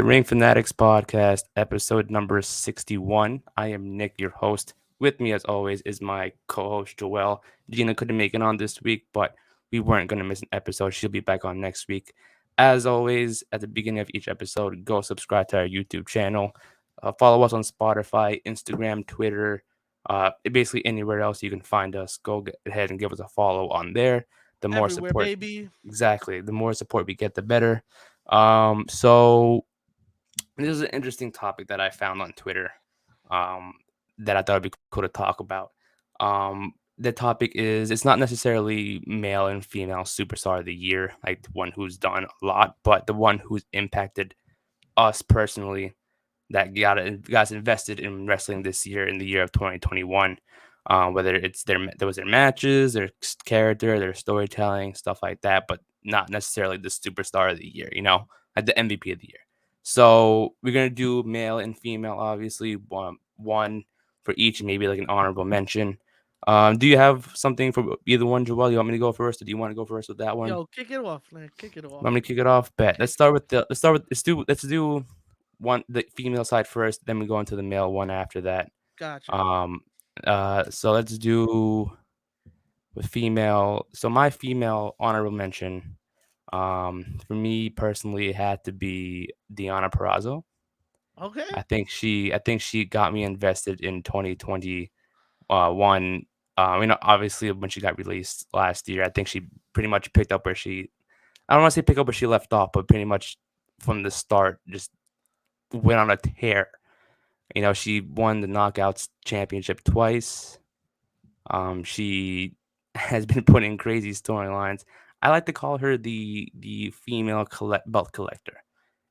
the Ring Fanatics Podcast, episode number 61. I am Nick, your host. With me, as always, is my co host, Joelle. Gina couldn't make it on this week, but we weren't going to miss an episode. She'll be back on next week. As always, at the beginning of each episode, go subscribe to our YouTube channel. Follow us on Spotify, Instagram, Twitter, basically anywhere else you can find us. Go ahead and give us a follow on there. The more Everywhere, support, baby. exactly, the more support we get, the better. So this is an interesting topic that I found on Twitter, um, that I thought would be cool to talk about. The topic is it's not necessarily male and female superstar of the year, like the one who's done a lot, but the one who's impacted us personally that got us invested in wrestling this year in the year of 2021. Whether it's there was their matches, their character, their storytelling, stuff like that, but not necessarily the superstar of the year, like the MVP of the year. So we're gonna do male and female, obviously, one for each, maybe like an honorable mention. Do you have something for either one, Joel? You want me to go first, or do you want to go first with that one? Yo, kick it off, man. Kick it off. Want me to kick it off? Bet. Kick. Let's do one the female side first, then we go into the male one after that. Gotcha. Um so let's do with female. So my female honorable mention, for me personally, it had to be Deanna Perrazzo. Okay. I think she got me invested in 2020 one. Obviously when she got released last year, I think she pretty much picked up where she I don't want to say pick up where she left off, but pretty much from the start just went on a tear. She won the Knockouts championship twice. She has been put in crazy storylines. I like to call her the female belt collector.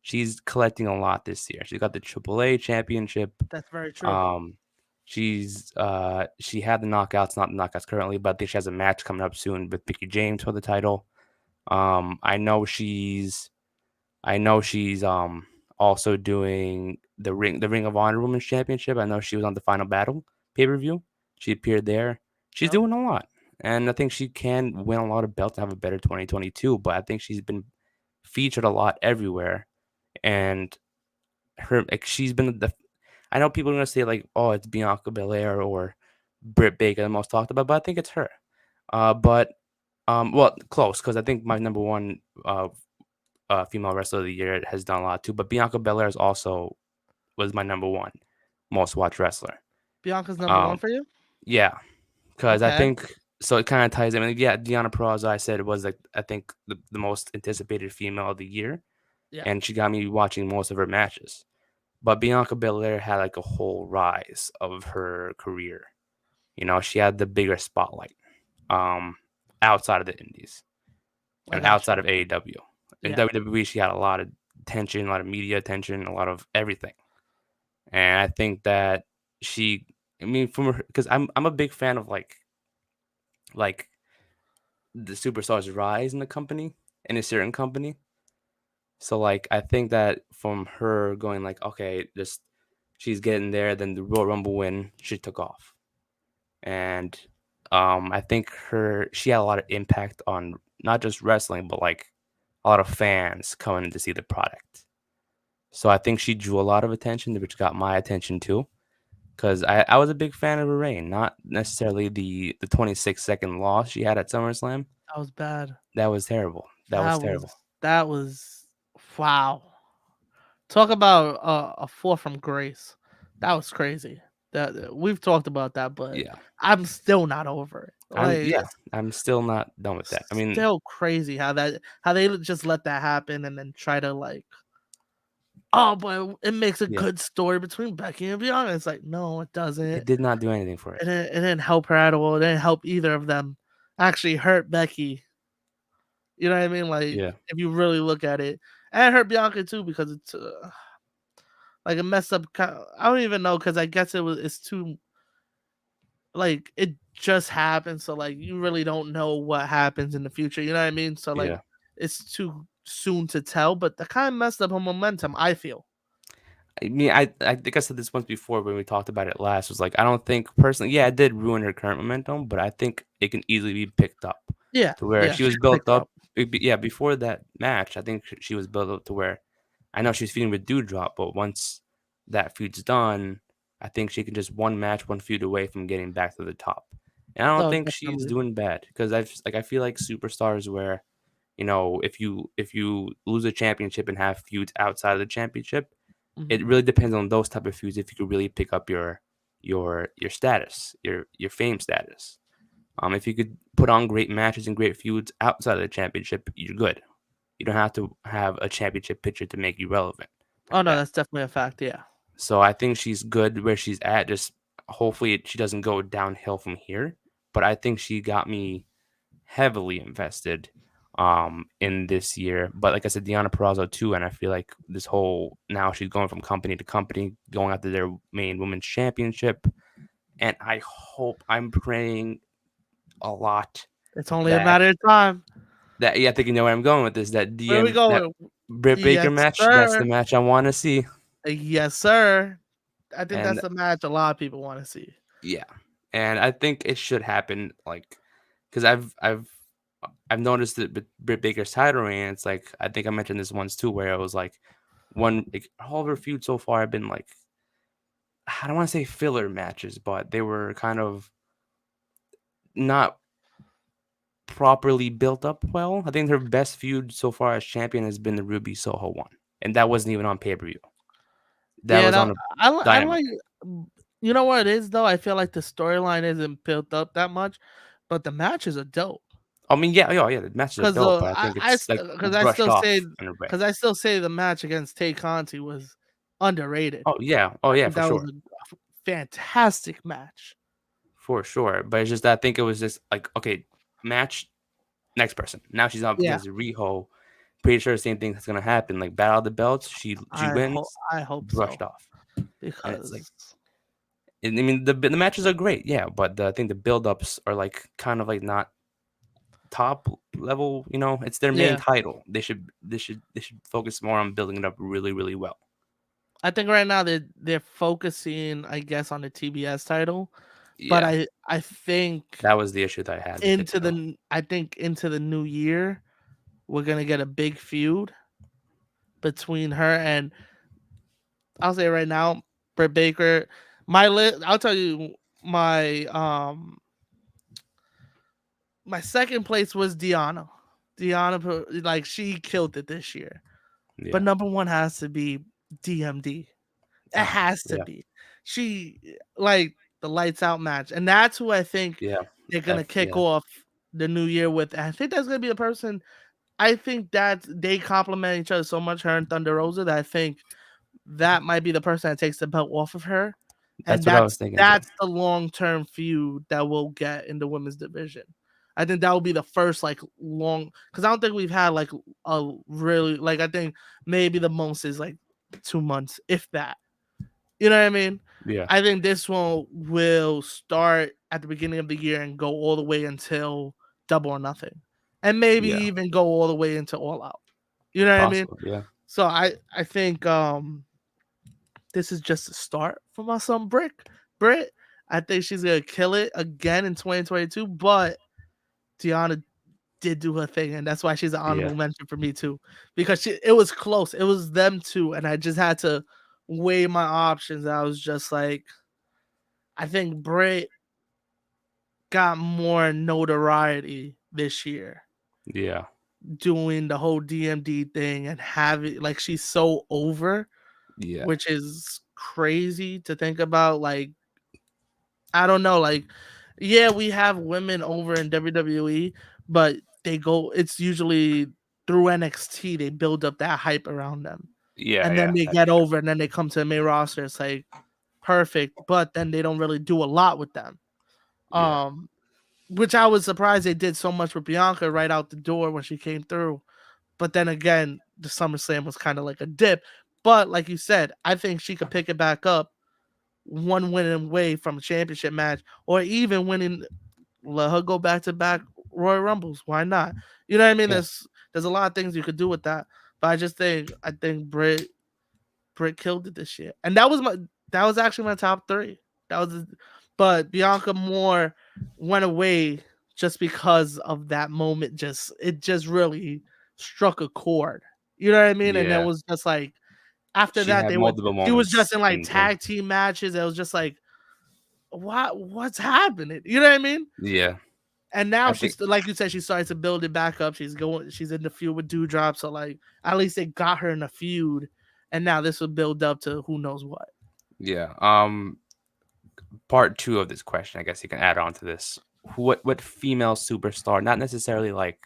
She's collecting a lot this year. She got the AAA championship. That's very true. Um, she had the knockouts, not the knockouts currently, but I think she has a match coming up soon with Mickey James for the title. Um, I know she's I know she's also doing the Ring of Honor Women's Championship. I know she was on the Final Battle pay-per-view. She appeared there. She's Yep. doing a lot. And I think she can win a lot of belts and have a better 2022, but I think she's been featured a lot everywhere. And her like she's been the I know people are gonna say like, oh, it's Bianca Belaire or Britt Baker the most talked about, but I think it's her. But well, close because I think my number one female wrestler of the year has done a lot too. But Bianca Belair is also was my number one most watched wrestler. Bianca's number one Um, for you? yeah, because I Okay. think so. It kind of ties in. Yeah, Deanna Peraza, I said it was like I think the most anticipated female of the year, Yeah. and she got me watching most of her matches. But Bianca Belair had like a whole rise of her career. She had the bigger spotlight, um, outside of the Indies I and got you. outside of AEW. In Yeah. WWE, she had a lot of attention, a lot of media attention, a lot of everything. And I think that she, I mean, from her, because I'm a big fan of like the superstars rise in the company in a certain company. So like I think that from her going like okay, just she's getting there, then the Royal Rumble win, she took off, and I think she had a lot of impact on not just wrestling, but like a lot of fans coming in to see the product. So I think she drew a lot of attention, which got my attention too. Because I was a big fan of her reign, not necessarily the 26-second loss she had at SummerSlam. That was bad. That was terrible. That was That terrible. was that was wow. Talk about a fall from grace. That was crazy. That we've talked about that, but Yeah. I'm still not over it. Like Yeah. it's I'm still not done with that. I mean, still crazy how they just let that happen and then try to like, oh, but it makes a yeah, good story between Becky and Bianca. It's like, no, it doesn't. it did not do anything for it. It didn't help her at all. It didn't help either of them. Actually, hurt Becky. You know what I mean? Like, Yeah. if you really look at it, and it hurt Bianca too because it's like a messed up. I don't even know because I guess it's too like it just happened. So like you really don't know what happens in the future. You know what I mean? So like Yeah. it's too soon to tell. But that kind of messed up her momentum. I feel. I mean, I think I said this once before when we talked about it last. Was like I don't think personally, yeah, it did ruin her current momentum, but I think it can easily be picked up Yeah, to where yeah, she she was could pick built it up. up. Yeah, before that match, I think she was built up to where, I know she's feuding with Dewdrop, but once that feud's done, I think she can just one match, one feud away from getting back to the top. And I don't No, think she's definitely. doing bad because I feel like superstars where, if you lose a championship and have feuds outside of the championship, Mhm. it really depends on those type of feuds if you could really pick up your status, your fame status. If you could put on great matches and great feuds outside of the championship, you're good. You don't have to have a championship picture to make you relevant Oh like no, that. that's definitely a fact. Yeah. So I think she's good where she's at. Just hopefully she doesn't go downhill from here. But I think she got me heavily invested in this year. But like I said, Deanna Purrazzo too, and I feel like this whole now she's going from company to company, going after their main women's championship. And I'm praying a lot It's only a that matter of time. yeah, I think you know where I'm going with this. Where we That going? Britt Baker Yes, match, that's the sir. match I want to see. Yes, sir. I think And that's the match a lot of people want to see. yeah, and I think it should happen. Like, because I've noticed that with Britt Baker's title reign, it's like I think I mentioned this once too, where it was like all of her feuds so far have been like I don't want to say filler matches, but they were kind of not properly built up well. I think her best feud so far as champion has been the Ruby Soho one, and that wasn't even on pay per view. That Yeah, was no, on a I Dynamite. like. You know what it is though? I feel like the storyline isn't built up that much, but the matches are dope. I mean, yeah, the matches are Cause dope, but I think it's like I brushed still say off in a way. because I still say the match against Tay Conti was underrated. Oh I yeah, think for that was sure, a fantastic match. for sure. But it's just that I think it was just like okay, match next person. Now she's up Yeah, against Riho. Pretty sure the same thing that's gonna happen. Like battle of the belts, she wins, I hope brushed so off, and it's like because I mean the matches are great, yeah, but I think the build ups are like kind of like not top level. It's their main yeah, title. They should focus more on building it up really really well. I think right now they're focusing, I guess, on the TBS title, but Yeah, I think that was the issue that I had with it too. I think into the new year we're gonna get a big feud between her and I'll say right now, Britt Baker. My list. I'll tell you my my second place was Deanna. Like she killed it this year. But Yeah. number one has to be DMD. It Ah, has to yeah, be. She like the lights out match, and that's who I think yeah, they're gonna kick yeah, off the new year with. I think that's gonna be the person. I think that they complement each other so much, her and Thunder Rosa, that I think that might be the person that takes the belt off of her, and that's what I was thinking too. that's the long term feud that we'll get in the women's division. I think that will be the first like long because I don't think we've had like a really like I think maybe the most is like 2 months, if that. You know what I mean? Yeah, I think this one will start at the beginning of the year and go all the way until Double or Nothing, and maybe yeah, even go all the way into All Out. You know what I mean? possible. Yeah, So I think this is just a start for my son Britt. I think she's gonna kill it again in 2022. But Tiana did do her thing, and that's why she's an yeah, honorable mention for me too. Because it was close. It was them two, and I just had to weigh my options. I was just like, I think Britt got more notoriety this year yeah, doing the whole DMD thing and having like she's so over, yeah, which is crazy to think about. Like I don't know, like yeah, we have women over in WWE, but it's usually through NXT they build up that hype around them. yeah, And then yeah. they That's get true. over and then they come to the main roster. It's like perfect, but then they don't really do a lot with them. Yeah, Um, which I was surprised they did so much with Bianca right out the door when she came through. But then again, the SummerSlam was kind of like a dip. But like you said, I think she could pick it back up one win away from a championship match, or even winning. Let her go back to back Royal Rumbles. Why not? You know what I mean? yeah, There's a lot of things you could do with that. But I think Britt killed it this year, and that was actually my top three. That was, but Bianca Moore went away just because of that moment. It just really struck a chord. You know what I mean? And it yeah, was just like After She that, had multiple she was just moments in like in the tag team matches. It was just like, what's happening? You know what I mean? yeah. And now I think she's like you said, she started to build it back up. She's in the feud with Dewdrop. So like at least they got her in a feud, and now this will build up to who knows what. yeah. Part two of this question, I guess you can add on to this. What female superstar, not necessarily like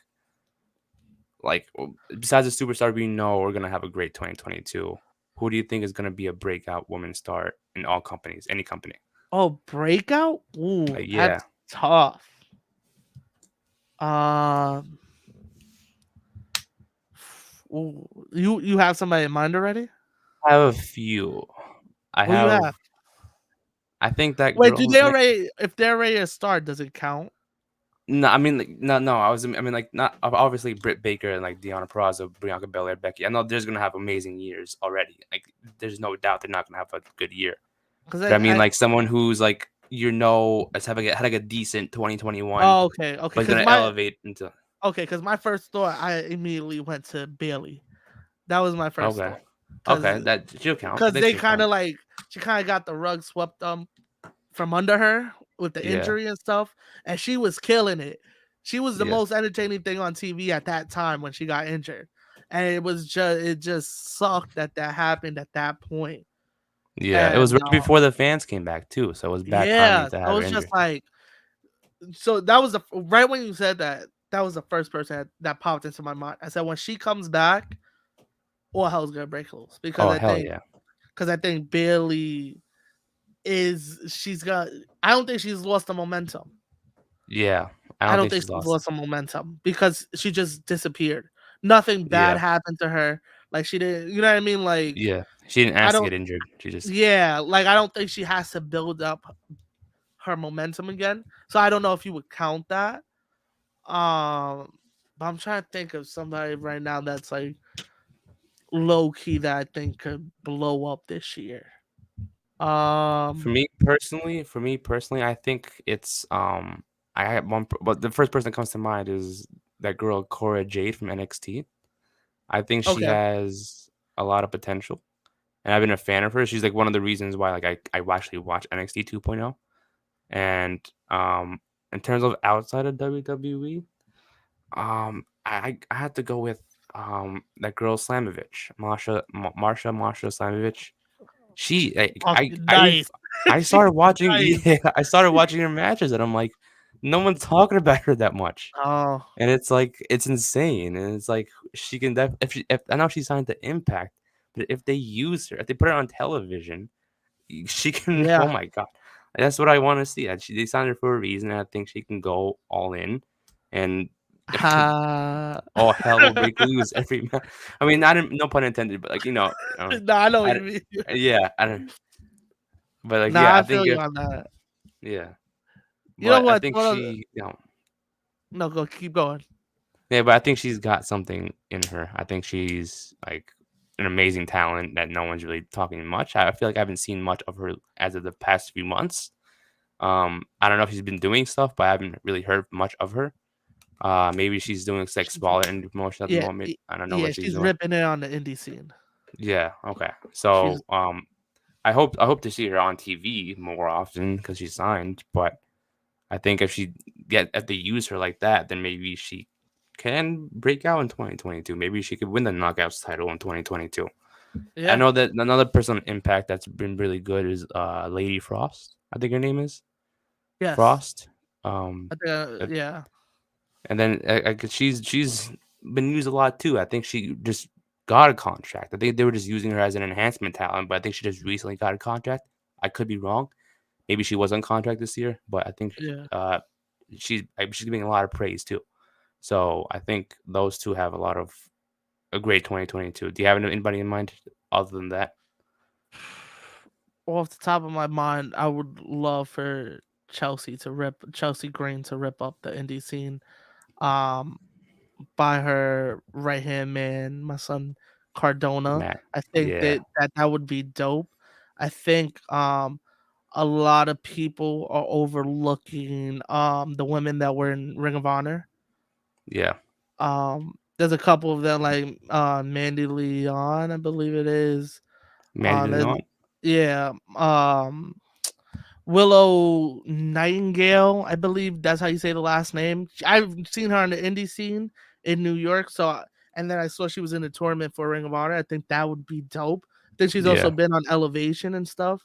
besides the superstar we know we're gonna have a great 2022. Who do you think is gonna be a breakout woman star in all companies, any company? Oh, breakout? Ooh, Yeah, that's tough. Um, you have somebody in mind already? I have a few. I Who you have. have? I think that Wait, do girl. they already? If they're already a star, does it count? No, I mean, like, no. I mean, like, not obviously Britt Baker and like Deonna Purrazzo, Bianca Belaire, Becky. I know there's gonna have amazing years already. Like, there's no doubt they're not gonna have a good year. Because But I mean, I like, someone who's like, has had like a decent 2021, oh okay but is gonna elevate into. because my first thought I immediately went to Bailey. That was my first Okay, thought okay, because that she'll count. I think they she'll kind count. of like she kind of got the rug swept from under her with the Yeah, injury and stuff, and she was killing it. She was the yeah, most entertaining thing on TV at that time when she got injured, and it just sucked that happened at that point. yeah. It was And right before the fans came back too, so it was bad timing yeah, to I have her was just injured. like, so that was the right when you said that. That was the first person that popped into my mind. I said when she comes back, all hell's gonna break loose Oh hell yeah, because I think Bailey she's got. I don't think she's lost the momentum. yeah. I I don't don't think think she's she's lost it. lost some momentum because she just disappeared. Nothing bad Yeah, happened to her. Like she didn't, you know what I mean? Like yeah. She didn't I ask to don't. get injured. She just Yeah, like I don't think she has to build up her momentum again. So I don't know if you would count that. Um, but I'm trying to think of somebody right now that's like low key that I think could blow up this year. Um, For me personally, I think it's I have one, but the first person that comes to mind is that girl Cora Jade from NXT. I think she okay, has a lot of potential, and I've been a fan of her. She's like one of the reasons why like I actually watch NXT 2.0. And in terms of outside of WWE, I had to go with that girl Slamovich, Marsha Slamovich. She fucking nice. I She's started watching nice. yeah, I started watching her matches and I'm like, no one's talking about her that much. Oh, And it's like it's insane. And it's like she can if I know she signed to Impact, but if they use her, if they put her on television, she can oh yeah. my god. That's what I want to see. They signed her for a reason. And I think she can go all in and Uh, all hell will break loose every I mean, not no pun intended, but like no, I know what I, you mean. yeah, I don't. But like, Nah, yeah, I I feel think you if on that. yeah, You know but I what? think she, No, go keep going. yeah, but I think she's got something in her. I think she's like an amazing talent that no one's really talking much. I feel like I haven't seen much of her as of the past few months. I don't know if she's been doing stuff, but I haven't really heard much of her. Maybe she's doing like She's, smaller indie promotion at the yeah, moment. I don't know yeah, what she's she's doing. ripping it on the indie scene. Yeah, okay. She's So, I hope to see her on TV more often because she's signed. But I think if they use her like that, then maybe she can break out in 2022. Maybe she could win the Knockouts title in 2022. I yeah, know that another person on Impact that's been really good is Lady Frost. I think her name is yes. Frost. Um, I think, uh, yeah, and then she's been used a lot too. I think she just got a contract. I think they were just using her as an enhancement talent, but I think she just recently got a contract. I could be wrong. Maybe she was on contract this year, but I think yeah. she's getting a lot of praise too. So I think those two have a great 2022. Do you have anybody in mind other than that? Off the top of my mind, I would love for Chelsea Green to rip up the indie scene. Um, by her right hand man, my son Cardona. Matt. I think Yeah. that would be dope. I think a lot of people are overlooking the women that were in Ring of Honor. Yeah. There's a couple of them like Mandy Leon, I believe it is. Mandy There's, on. yeah, Willow Nightingale, I believe that's how you say the last name. I've seen her on the indie scene in New York, and then I saw she was in the tournament for Ring of Honor. I think that would be dope. Then she's also Yeah. been on Elevation and stuff,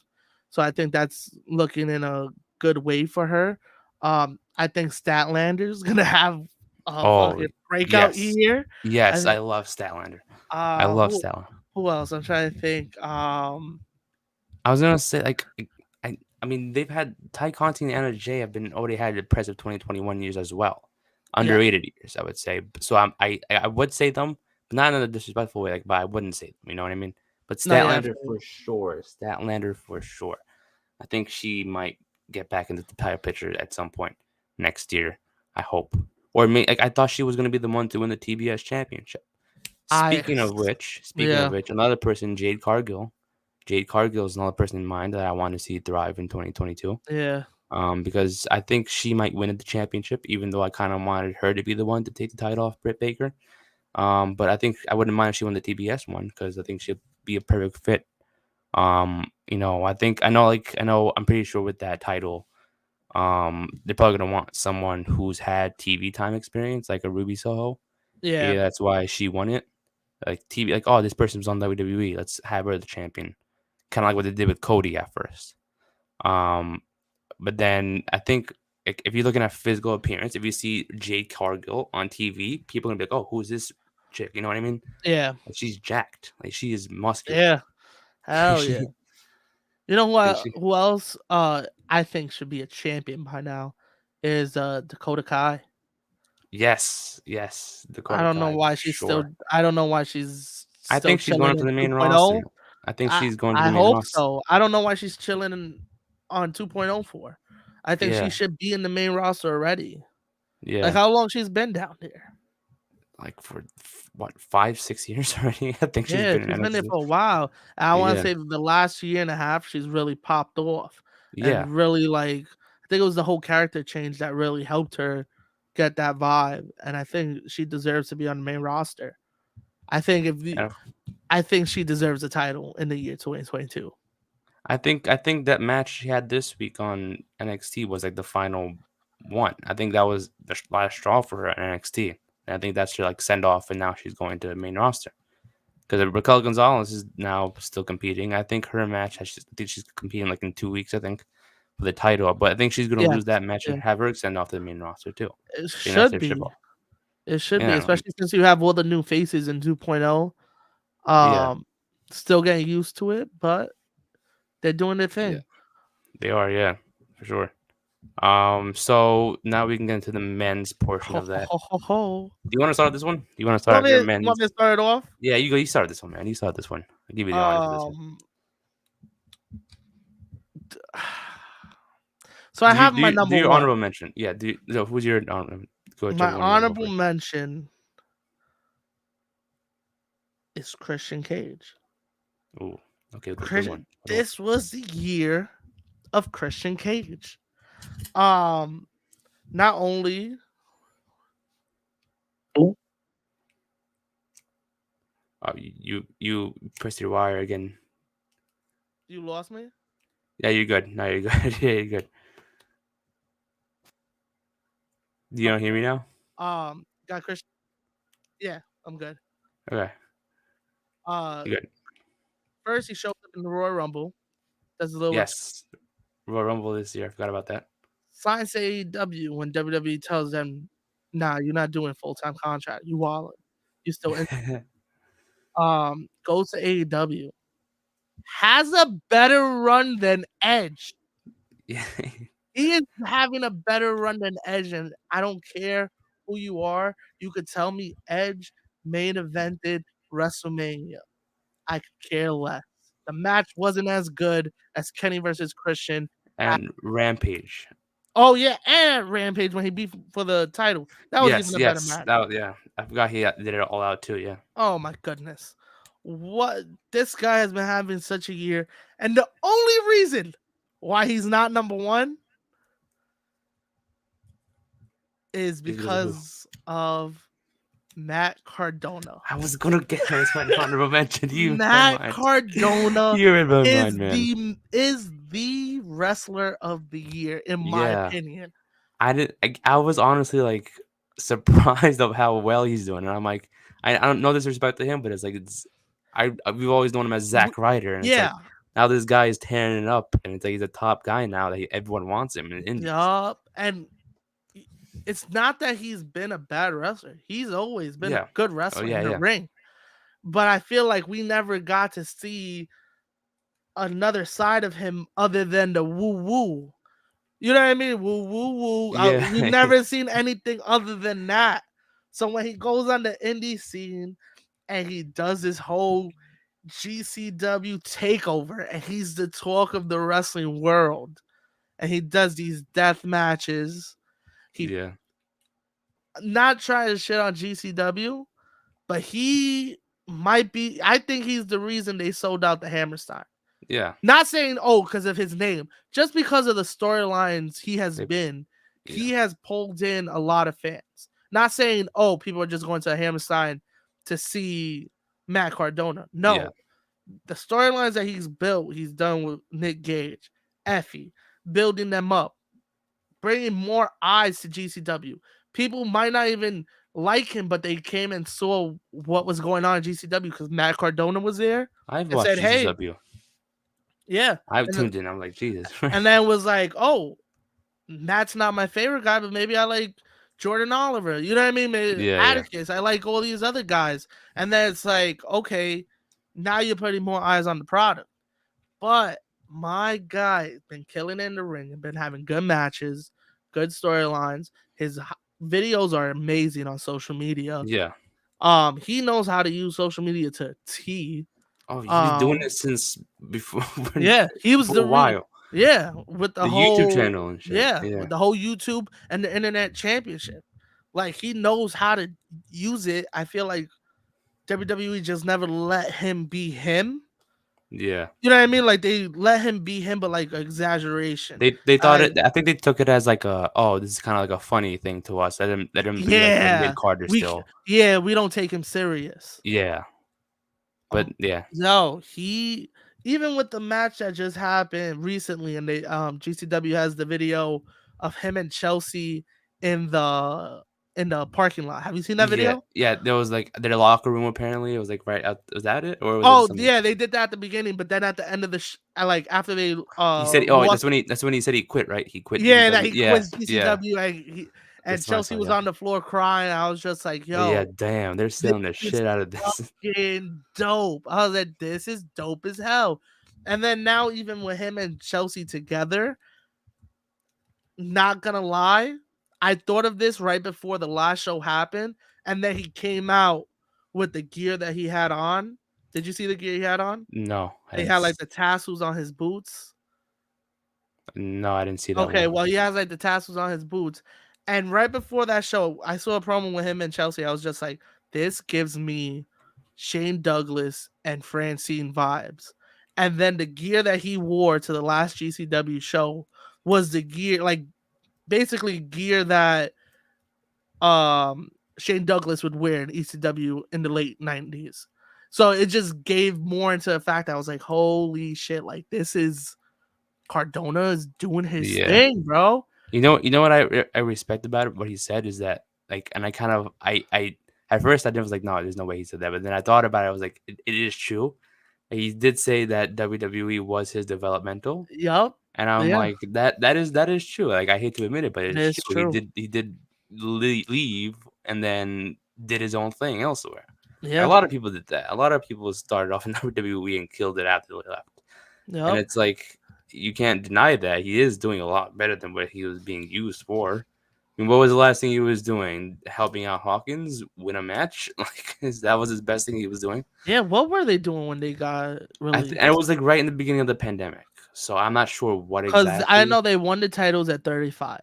so I think that's looking in a good way for her. I think Statlander's gonna have a Oh fucking breakout yes, year. I yes. think. I love Statlander. I love Who Statlander. else? I'm trying to think. I was gonna say I mean they've had Ty Conti and Anna Jay have been already had impressive 2021 years as well, Yeah, underrated years I would say. So I would say them, but not in a disrespectful way. Like, but I wouldn't say them. You know what I mean? But no, yeah, Statlander for sure. Statlander for sure. I think she might get back into the title picture at some point next year. I hope. Or like I thought she was gonna be the one to win the TBS championship. I, Speaking of yeah, which, another person, Jade Cargill. Jade Cargill is another person in mind that I want to see thrive in 2022. yeah. Because I think she might win the championship, even though I kind of wanted her to be the one to take the title off Britt Baker. But I think I wouldn't mind if she won the TBS one because I think she'd be a perfect fit. I'm pretty sure with that title, they're probably gonna want someone who's had TV time experience, like a Ruby Soho. Yeah, Maybe that's why she won it. Like TV, like, oh, this person's on WWE. Let's have her the champion. Kind of like what they did with Cody at first. Um, but then I think if you're looking at physical appearance, if you see Jade Cargill on TV, people are gonna be like, "Oh, who's this chick?" You know what I mean? yeah, Like she's jacked. Like she is muscular. yeah. Hell yeah. she, You know and what? she, Who else? I think should be a champion by now is Dakota Kai. yes, yes, I Dakota don't know Kai why for she's still. sure. I don't know why she's I still think she's going chilling up to in the main 2.0. roster. I think I she's going to the I main hope roster. so. I don't know why she's chilling on 2.0 for. I think she Yeah, should be in the main roster already. Like yeah. how long she's been down there? Like for what 5, 6 years already. I think she's Yeah, been in she's been there NXT. for a while. And I want to Yeah, say the last year and a half, she's really popped off yeah. and really like. I think it was the whole character change that really helped her get that vibe, and I think she deserves to be on the main roster. I think And I think she deserves a title in the year 2022. I think that match she had this week on NXT was like the final one. I think that was the last straw for her at NXT. And I think that's her like send off, and now she's going to the main roster because Raquel Gonzalez is now still competing. I think her match, I think she's competing like in 2 weeks. I think for the title, but I think she's gonna Yeah, lose that match and yeah, have her send off to the main roster too. it I think that's should their ship be. off. It should be, Yeah, especially since you have all the new faces in 2.0. yeah, Um, Still getting used to it, but they're doing their yeah. thing. They are, yeah, for sure. So now we can get into the men's portion Ho of ho that. ho ho ho. Do you want to start this one? Do you want to You want start me? your You want men's? me to start it off? Yeah, you go. You start this one, man. You start this one. I'll give you the honors for this one. Um, so I have my Do number your one. honorable mention? Yeah. No, who's your My whichever one you want to go honorable first. mention is Christian Cage. Ooh, okay, good one. Good one. This was the year of Christian Cage. Um, Not only You pressed your wire again. you lost me. Yeah, you're good. No, you're good. Yeah, you're good. Do you not hear me now? Got Christian. Yeah, I'm good. Okay, Uh, you're good. First he shows up in the Royal Rumble. Does a little Yes, Royal Rumble this year. I forgot about that. signs to AEW when WWE tells them, "Nah, you're not doing full time contract. You wallet. You still in." Goes to AEW. Has a better run than Edge. Yeah. He is having a better run than Edge, and I don't care who you are. You could tell me Edge main evented WrestleMania. I could care less. The match wasn't as good as Kenny versus Christian. And Rampage. Oh yeah, and Rampage when he beat for the title. That was even Yes, a better yes. match. Yeah. I forgot he did it all out too. Yeah. Oh my goodness. What this guy has been having such a year. And the only reason why he's not number one is He's because of who? because of Matt Cardona. I was gonna get that as my honorable mention. You read my Matt mind. Cardona You read my is mind, man. the wrestler of the year, in my Yeah. opinion. I was honestly like surprised of how well he's doing, and I'm like, I don't know disrespect to him, but it's like we've always known him as W- Zack Ryder, and it's like Yeah, now this guy is tearing it up, and it's like he's a top guy now that everyone wants him in the Indies. yup. And it's not that he's been a bad wrestler. He's always been a Yeah. good Oh wrestler yeah, in the yeah, ring. But I feel like we never got to see another side of him other than the woo woo. You know what I mean? Woo woo woo. yeah, We never seen anything other than that. So when he goes on the indie scene and he does this whole GCW takeover and he's the talk of the wrestling world and he does these death matches. He yeah, not trying to shit on GCW, but he might be. I think he's the reason they sold out the Hammerstein. yeah. Not saying because of his name, just because of the storylines he has They, been. yeah, He has pulled in a lot of fans. Not saying people are just going to Hammerstein to see Matt Cardona. yeah, No, the storylines that he's built, he's done with Nick Gage, Effie, building them up, bringing more eyes to GCW. People might not even like him, but they came and saw what was going on in GCW because Matt Cardona was there I've and watched said, "Hey, GCW. yeah," I've and then, tuned in. I'm like Jesus. and then was like, "Oh, Matt's not my favorite guy, but maybe I like Jordan Oliver. You know what I mean? Maybe Yeah, yeah, Atticus. I like all these other guys." And then it's like, okay, now you're putting more eyes on the product. But my guy been killing it in the ring and been having good matches, good storylines. His videos are amazing on social media. yeah. He knows how to use social media to T. Oh, he's been doing it since before Yeah, he was for a the while. yeah, with The YouTube channel and shit. with Yeah, the whole YouTube and the internet championship. Like he knows how to use it. I feel like WWE just never let him be him. yeah. You know what I mean? Like they let him be him, but like exaggeration. They thought I it. I think they took it as like this is kind of like a funny thing to us. Let him be like a mid yeah, carder still. we don't take him serious. Yeah, but yeah, No, he even with the match that just happened recently, and they GCW has the video of him and Chelsea in the parking lot. Have you seen that yeah, video? yeah. There was like their locker room apparently. It was like right out. Was that it, or was it Oh something? yeah, they did that at the beginning, but then at the end of the like after they He said, "Oh, lost, that's when he said he quit, right? He quit yeah, that GCW. he Yeah, quits yeah. GCW and That's what I Chelsea saw. was Yeah, on the floor crying. I was just like, yeah. yo, Damn, they're this selling the is shit out of this. fucking dope. I was like, this is dope as hell. And then now, even with him and Chelsea together, not gonna lie, I thought of this right before the last show happened, and then he came out with the gear that he had on. Did you see the gear he had on? No, He had like the tassels on his boots. no, I didn't see that Okay, one. well, he has like the tassels on his boots. And right before that show, I saw a promo with him and Chelsea. I was just like, this gives me Shane Douglas and Francine vibes. And then the gear that he wore to the last GCW show was the gear, like basically gear that Shane Douglas would wear in ECW in the late 90s. So it just gave more into the fact that I was like, holy shit, like this is Cardona is doing his Yeah. thing, bro. You know what I respect about it. What he said is that like, and I kind of I at first I was like, no, there's no way he said that. But then I thought about it. I was like, it is true. He did say that WWE was his developmental, Yup. and I'm Yeah, like that is true. Like I hate to admit it, but it's it's true. He true. did leave and then did his own thing elsewhere. A Yeah. lot of people did that. A lot of people started off in WWE and killed it after they left. And Yup. it's like you can't deny that he is doing a lot better than what he was being used for. I mean, what was the last thing he was doing? Helping out Hawkins win a match? Like that was his best thing he was doing. Yeah, what were they doing when they got And it released? was like right in the beginning of the pandemic, so I'm not sure what Because I exactly. know they won the titles at 35.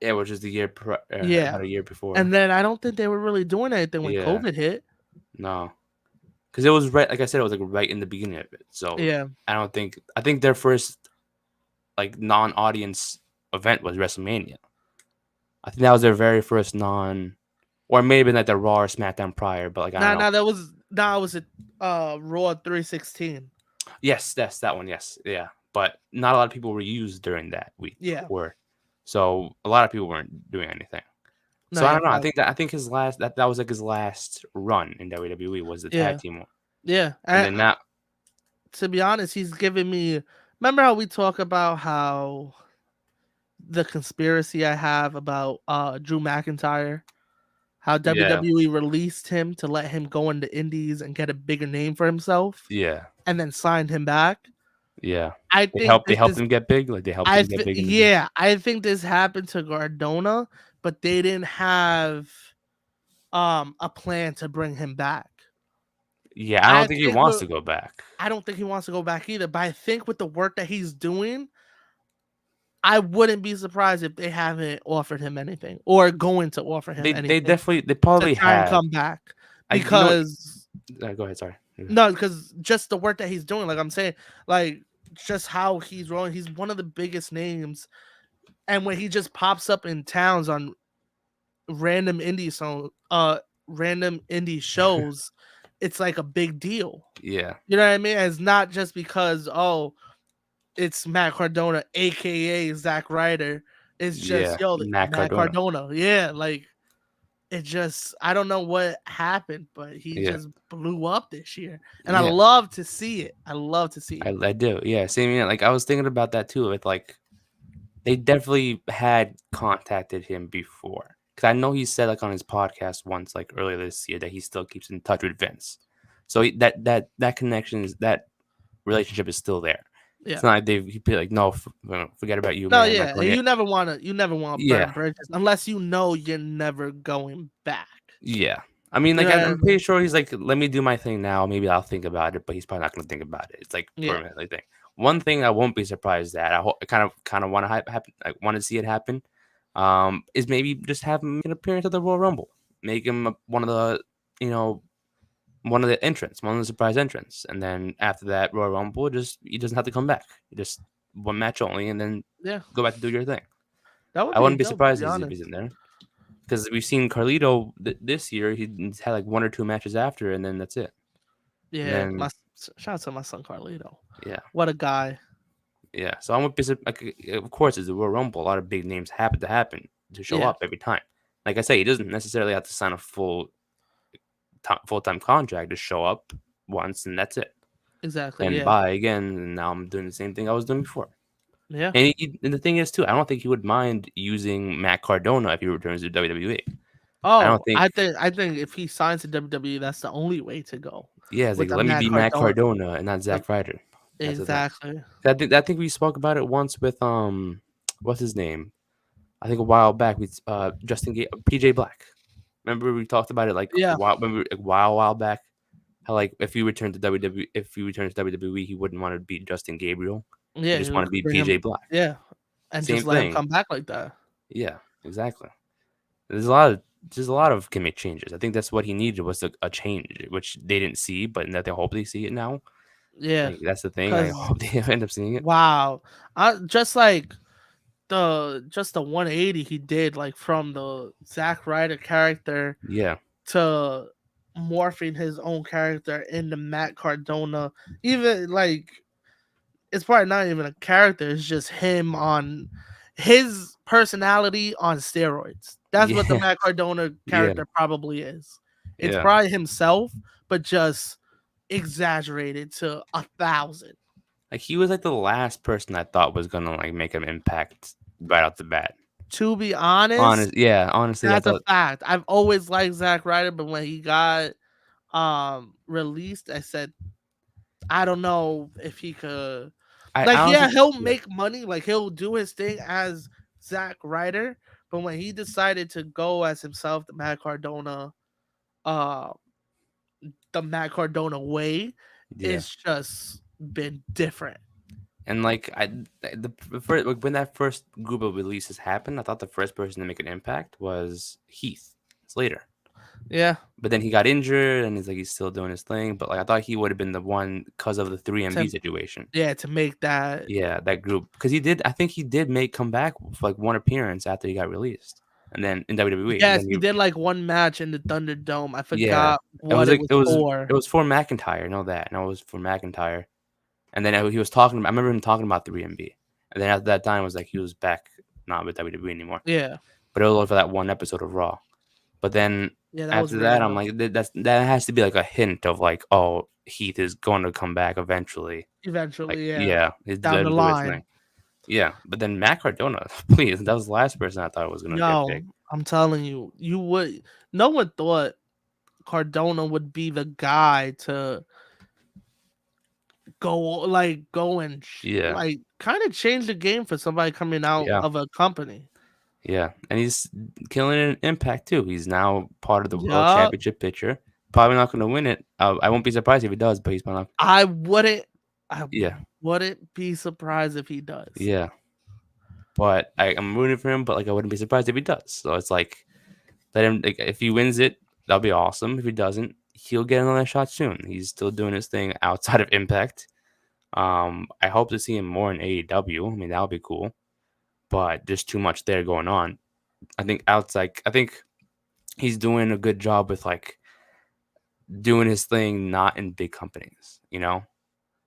Yeah, which is the year Yeah. about a year before. And then I don't think they were really doing anything when Yeah, COVID hit. no, because it was right. Like I said, it was like right in the beginning of it. So Yeah. I don't think. I think their first like non-audience event was WrestleMania. I think that was their very first non. or maybe like the Raw or SmackDown prior, but like I don't Nah, know. nah, that was a Raw 316. Yes, that's that one. Yes, yeah, but not a lot of people were used during that week, Yeah. or so a lot of people weren't doing anything. No, So I yeah, don't know. facts. I think his last that was like his last run in WWE was the tag Yeah. team one, Yeah. and And then now, to be honest, he's giving me. Remember how we talk about how the conspiracy I have about Drew McIntyre, how yeah, WWE released him to let him go into indies and get a bigger name for himself yeah, and then signed him back. yeah. I think They this helped is him get big. Like they helped him get big in the beginning. yeah, I think this happened to Cardona, but they didn't have a plan to bring him back. Yeah, I don't I think he think wants to go back. I don't think he wants to go back either, but I think with the work that he's doing, I wouldn't be surprised if they haven't offered him anything or going to offer him They anything definitely they to probably try and have. come back I you know what? because Go ahead. Sorry. no, because just the work that he's doing, like I'm saying, like just how he's rolling, he's one of the biggest names, and when he just pops up in towns on random random indie shows, it's like a big deal. Yeah, You know what I mean? It's not just because it's Matt Cardona, aka Zack Ryder. It's yeah. just Matt Matt Cardona. Cardona. Yeah, like it just I don't know what happened, but he Yeah, just blew up this year. And I yeah. love to see it. I love to see it. I do. Yeah, same. Yeah, like I was thinking about that too. With like they definitely had contacted him before because I know he said like on his podcast once, like earlier this year, that he still keeps in touch with Vince. So that connection is that relationship is still there. It's Yeah. not like he be like, no, forget about you, No, man. I'm not yeah. going And to. you never want to burn Yeah, bridges unless you know you're never going back. yeah. I mean, You like know what I I'm pretty mean? sure he's like, let me do my thing now. Maybe I'll think about it, but he's probably not going to think about it. It's like Yeah. permanently thing. One thing I won't be surprised at, I kind of want to happen. I want to see it happen. Is maybe just have him make an appearance at the Royal Rumble, make him one of the, you know, one of the entrants, one of the surprise entrants, and then after that Royal Rumble, just he doesn't have to come back. Just one match only, and then Yeah. go back to do your thing. That would I be wouldn't be dope, to surprised be if he's honest. in there because we've seen Carlito this year. He's had like one or two matches after, and then that's it. And Yeah. then Shout out to my son Carlito. yeah, What a guy. yeah. So I wouldn't be like, of course, it's the Royal Rumble. A lot of big names happen to show Yeah. up every time. Like I say, he doesn't necessarily have to sign a full time contract to show up once, and that's it. Exactly. Then Yeah. buy again, and now I'm doing the same thing I was doing before. Yeah. And the thing is, too, I don't think he would mind using Matt Cardona if he returns to WWE. I don't Oh, think, I think if he signs to WWE, that's the only way to go yeah, it's like with the let me Matt be Matt Cardona. Cardona and not The, Zack Ryder. That's the thing. exactly. I think we spoke about it once with what's his name? I think a while back with PJ Black. Remember we talked about it like Yeah. a while back. How like if he returned to WWE, he wouldn't want to beat Justin Gabriel. He Yeah. just You want to beat bring PJ him. Black. Yeah. And Same just let him thing. come back like that. Yeah, exactly. There's a lot of gimmick changes. I think that's what he needed was a change, which they didn't see, but that they hope they see it now. Yeah. Like that's the thing. I Cause hope they end up seeing it. wow. I just like the 180 he did like from the Zack Ryder character Yeah, to morphing his own character into Matt Cardona. Even like it's probably not even a character, it's just him on his personality on steroids. That's what the yeah, Matt Cardona yeah, character probably is. It's yeah. probably himself, but just exaggerated to 1,000. Like he was like the last person I thought was gonna like make an impact right off the bat. To be honest, Honestly, I that's a thought fact. I've always liked Zack Ryder, but when he got released, I said I don't know if he could. I Like, yeah, honestly, he'll yeah, make money. Like, he'll do his thing as Zack Ryder. But when he decided to go as himself, uh, the Matt Cardona way, yeah. it's just been different. And like the first like, when that first group of releases happened, I thought the first person to make an impact was Heath Slater. Yeah, But then he got injured, and he's still doing his thing. But like I thought he would have been the one because of the 3MB to situation. to make that. Yeah, that group because he did. I think he did make come back for like one appearance after he got released. and then in WWE, and Yes, then he you did like one match in the Thunderdome. I yeah, forgot it what was it like was for. it was for McIntyre. I know that. No, it was for McIntyre. And then he was talking. I remember him talking about 3MB. And then at that time, it was like he was back, not with WWE anymore. Yeah, But it was only for that one episode of Raw. But then yeah, that was after really that, I'm dope. like, that has to be like a hint of like, oh, Heath is going to come back eventually. Like, Eventually, yeah, yeah, he's down the going to do his thing. line. Yeah, but then Matt Cardona, please, that was the last person I thought was going to get Yo, picked. I'm telling you, you would. No one thought Cardona would be the guy to go and Yeah, like kind of change the game for somebody coming out yeah, of a company. yeah, and he's killing it in Impact too. He's now part of the World Yeah, Championship picture. Probably not going to win it. I won't be surprised if he does, but he's probably not. I wouldn't. I Yeah, wouldn't be surprised if he does. yeah. But I'm rooting for him. But like, I wouldn't be surprised if he does. So it's like, let him. Like, if he wins it, that'll be awesome. If he doesn't, he'll get another shot soon. He's still doing his thing outside of Impact. I hope to see him more in AEW. I mean, that would be cool. But there's too much there going on. I think he's doing a good job with like doing his thing, not in big companies. You know,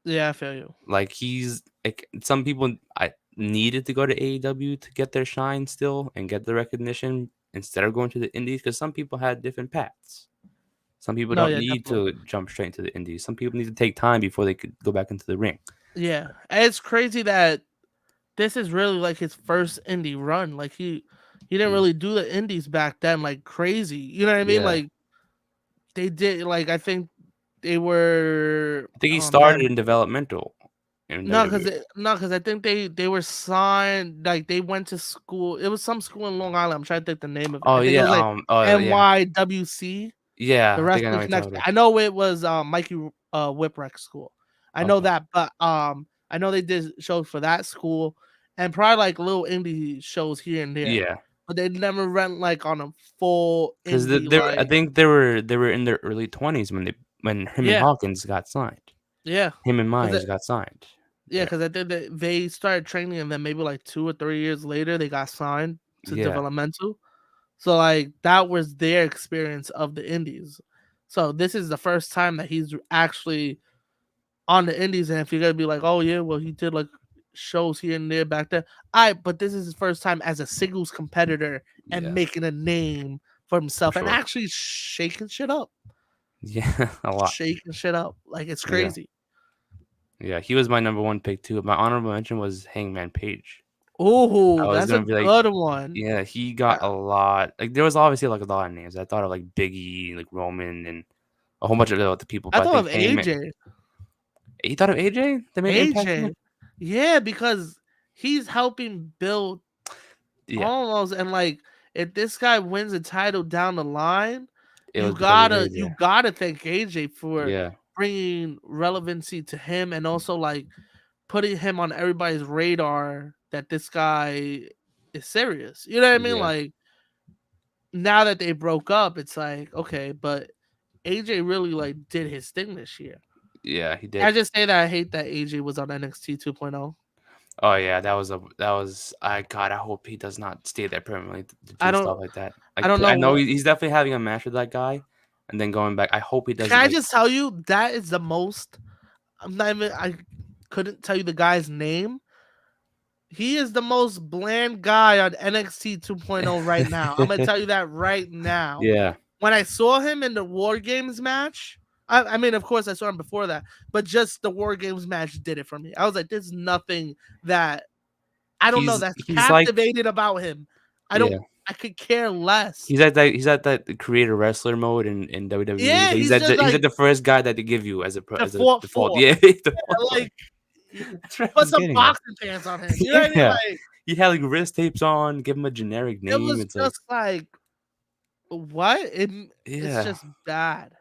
Yeah, I feel you. like he's like some people I needed to go to AEW to get their shine still and get the recognition instead of going to the indies because some people had different paths. Some people No, don't yeah, need definitely. to jump straight into the indies. Some people need to take time before they could go back into the ring. Yeah, and it's crazy that this is really like his first indie run. Like he didn't Mm. really do the indies back then like crazy. You know what I mean? Yeah. Like they did. Like I think they were. I think he Oh started man, in developmental in no, WWE. because I think they were signed. Like they went to school. It was some school in Long Island. I'm trying to think the name of it. Oh I think it yeah, was like yeah. NYWC, Yeah, the I think I know Wrestling what you're talking Connection. about. I know it was Mikey Whipwreck School. I know Okay. that, but I know they did shows for that school and probably like little indie shows here and there. Yeah. But they never went like on a full Because indie I like think they were in their early 20s when him and yeah, Hawkins got signed. yeah. Him and Cause Myers got signed. yeah, Yeah. because I think that they started training and then maybe like 2 or 3 years later they got signed to Yeah. developmental. So like that was their experience of the indies. So this is the first time that he's actually on the indies, and if you're gonna be like, oh yeah, well he did like shows here and there back then. But this is his first time as a singles competitor and Yeah. making a name for For himself and sure. actually shaking shit up. Yeah, a lot. Shaking shit up. Like it's Yeah. crazy. Yeah, he was my number one pick too. My honorable mention was Hangman Page. I Oh, was that's a gonna be like, good one. yeah, he got a lot. Like there was obviously like a lot of names. I thought of like Biggie, like Roman, and a whole bunch of other people. I But I thought think of Hangman. AJ. You thought of AJ? The main Impact guy? AJ. Yeah, because he's helping build Yeah, almost and like if this guy wins a title down the line, it was because of you AJ. gotta thank AJ for Yeah, bringing relevancy to him and also like putting him on everybody's radar that this guy is serious. You know what I mean? yeah, Like now that they broke up, it's like okay, but AJ really like did his thing this year. yeah. He I did. just say that I hate that AJ was on NXT 2.0. Oh yeah, that was. I God, I hope he does not stay there permanently to I do don't stuff like that. I don't I know know what. he's definitely having a match with that guy, and then going back. I hope he Can doesn't I like. just tell you that is the most I'm not even I couldn't tell you the guy's name. He is the most bland guy on NXT 2.0 right now. I'm gonna tell you that right now. Yeah, When I saw him in the War Games match, I mean, of course, I saw him before that, but just the War Games match did it for me. I was like, there's nothing that I don't know that's he's like captivating about him. I yeah. don't. I could care less. He's at that creator wrestler mode in WWE. Yeah, he's just He's like at the first guy that they give you as the as a fourth default. four. Yeah, default. Yeah, like That's what I put was some getting at. boxing pants on him. You know what I mean? Yeah, Like he had like wrist tapes on. Give him a generic it name. was It's like just like what? It's yeah, just bad.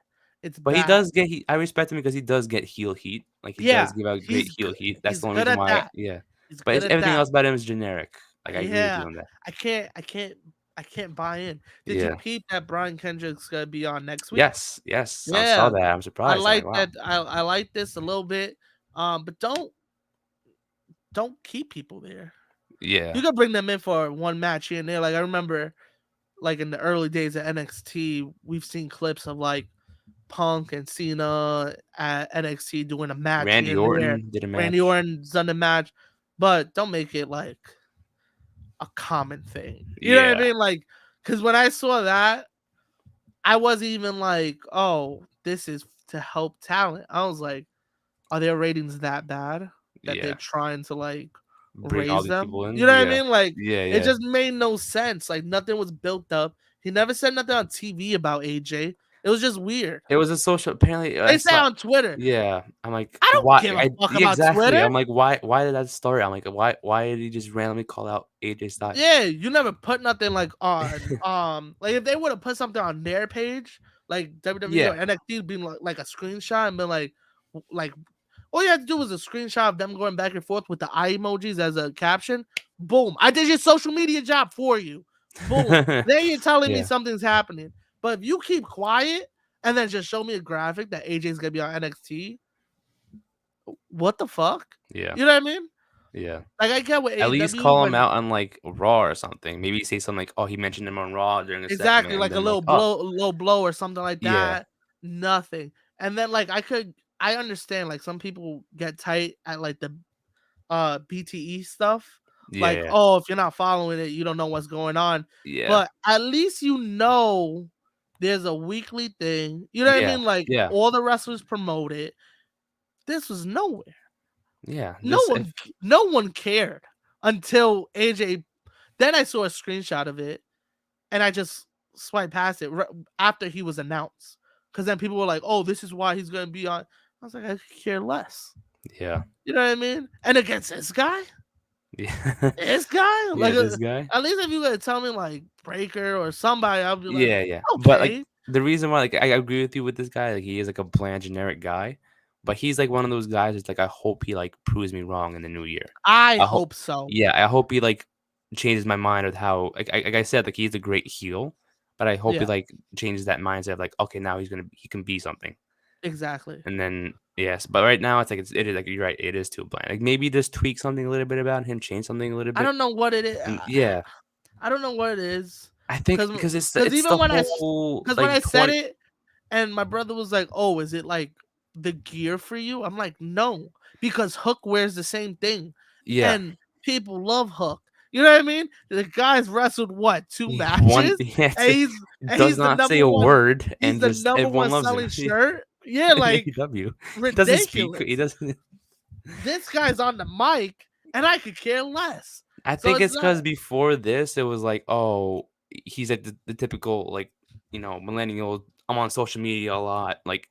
It's but he bad. does get. I respect him because he does get heel heat. Like he does Yeah, give out great heel heat. That's he's the only good reason at why. that. Yeah, He's but good at everything that. else about him is generic. Like I agree with Yeah. you on that. I can't buy in. Did you Yeah. peep that Brian Kendrick's gonna be on next week? Yes. Yes. I saw Yeah. that. I'm surprised. I'm like, wow. I like this a little bit. But don't keep people there. Yeah. You can bring them in for one match here and there. Like I remember like in the early days of NXT, we've seen clips of like Punk and Cena at NXT doing a match Randy here and there. Orton did a Randy match. Orton's done a match, but don't make it like a common thing. You know what I Yeah, mean? Like, because when I saw that, I wasn't even like, oh, this is to help talent. I was like, are their ratings that bad that they're yeah. trying to like Bring all raise these them? people You in. know what I Yeah, mean? Like, yeah, it yeah, just made no sense. Like, nothing was built up. He never said nothing on TV about AJ. It was just weird. it was a social. Apparently, I They say saw. on Twitter, Yeah, I'm like, I don't why? give a fuck Yeah, about exactly. Twitter. I'm like, why did that start? I'm like, why did he just randomly call out AJ Styles? Yeah, you never put nothing like on like if they would have put something on their page, like WWE or Yeah, NXT being like a screenshot and been like all you had to do was a screenshot of them going back and forth with the eye emojis as a caption. Boom. I did your social media job for you. Boom. There you're telling me yeah, something's happening. But if you keep quiet and then just show me a graphic that AJ's gonna be on NXT, what the fuck? yeah, You know what I mean? yeah. Like I get what At least AEW call him when out on like Raw or something. Maybe say something like, "Oh, he mentioned him on Raw during a exactly segment," and like a then like, "Oh, little blow or something like yeah, that. Nothing. And then like I understand like some people get tight at like the BTE stuff. Like, yeah, oh, if you're not following it, you don't know what's going on. yeah, But at least you know there's a weekly thing. You know what I yeah, mean? Like yeah, all the wrestlers promote it. This was nowhere. yeah." No Just one if no one cared until AJ. Then I saw a screenshot of it and I just swiped past it after he was announced. Because then people were like, "Oh, this is why he's gonna be on." I was like, I could care less. yeah, You know what I mean? And against this guy, yeah, this guy, yeah, like, this guy. at least if you gonna tell me like Breaker or somebody, I'll be like, Yeah, yeah. But like okay, the reason why, like, I agree with you with this guy. Like, he is like a bland, generic guy, but he's like one of those guys. It's like I hope he like proves me wrong in the new year. I I hope, hope so. yeah, I hope he like changes my mind with how, like I said, like he's a great heel, but I hope he Yeah, like changes that mindset of like, okay, now he can be something, exactly. and then yes, but right now it's like it is like you're right, it is too bland. Like maybe just tweak something a little bit about him, change something a little I bit, don't know what it is. and yeah, I don't know what it is. I think Cause, because cause it's the even when whole cause when like I said 20. it, and my brother was like, "Oh, is it like the gear for you?" I'm like, "No, because Hook wears the same thing, Yeah. and people love Hook." You know what I mean? The guy's wrestled what 2 One matches, yeah, and it does not say a word he's and the just number everyone one loves him. selling shirt. Yeah, In like AEW. He doesn't speak. He ridiculous. doesn't. This guy's on the mic, and I could care less. I So think it's it's not. because before this, it was like, oh, he's like the typical like millennial. I'm on social media a lot. Like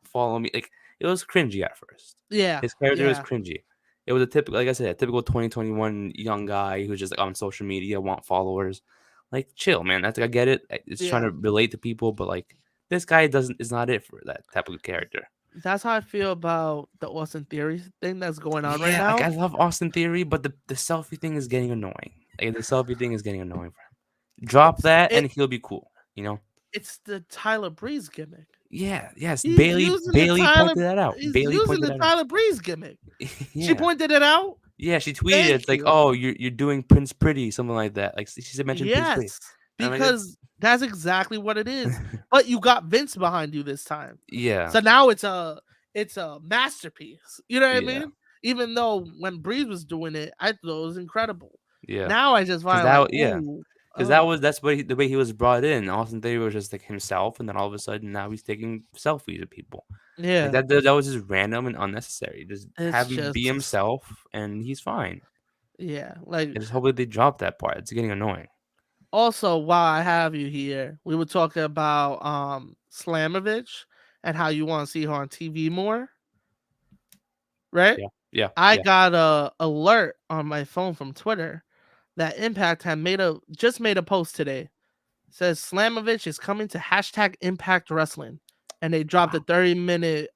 follow me. Like it was cringy at first. Yeah, His character was yeah, cringy. It was a typical, like I said, a typical 2021 young guy who's just like on social media, want followers. Like chill, man. That's like, I get it. It's trying yeah. to relate to people, but like this guy doesn't is not it for that type of character. That's how I feel about the Austin Theory thing that's going on right Yeah, like now. I love Austin Theory, but the selfie thing is getting annoying. Like the selfie thing is getting annoying for him. Drop It's that it. and he'll be cool. It's the Tyler Breeze gimmick. Yeah, yes. He's Bailey using the Bailey Tyler. pointed that out. He's Bailey using pointed the that out. Tyler Breeze gimmick. She Yeah. pointed it out. Yeah, she tweeted Thank it's like, you. "Oh, you're doing Prince Pretty," something like that. Like she said mentioned Prince Pretty. Yes, And I'm like it's because that's exactly what it is. But you got Vince behind you this time, yeah. so now it's a masterpiece. You know what I Yeah. mean? Even though when Breeze was doing it, I thought it was incredible. Yeah. Now I just Cuz find like, yeah. ooh, Because that's what the way he was brought in. Austin Theory was just like himself, and then all of a sudden now he's taking selfies of people. Like yeah, that was just random and unnecessary. Just it's have him be just himself, and he's fine. yeah, like And just hopefully they drop that part. It's getting annoying. also, while I have you here, we were talking about Slamovich and how you want to see her on TV more, right? Yeah, yeah, I yeah. got a alert on my phone from Twitter that Impact had made a post today. It says Slamovich is coming to hashtag Impact Wrestling, and they dropped a Wow, 30-minute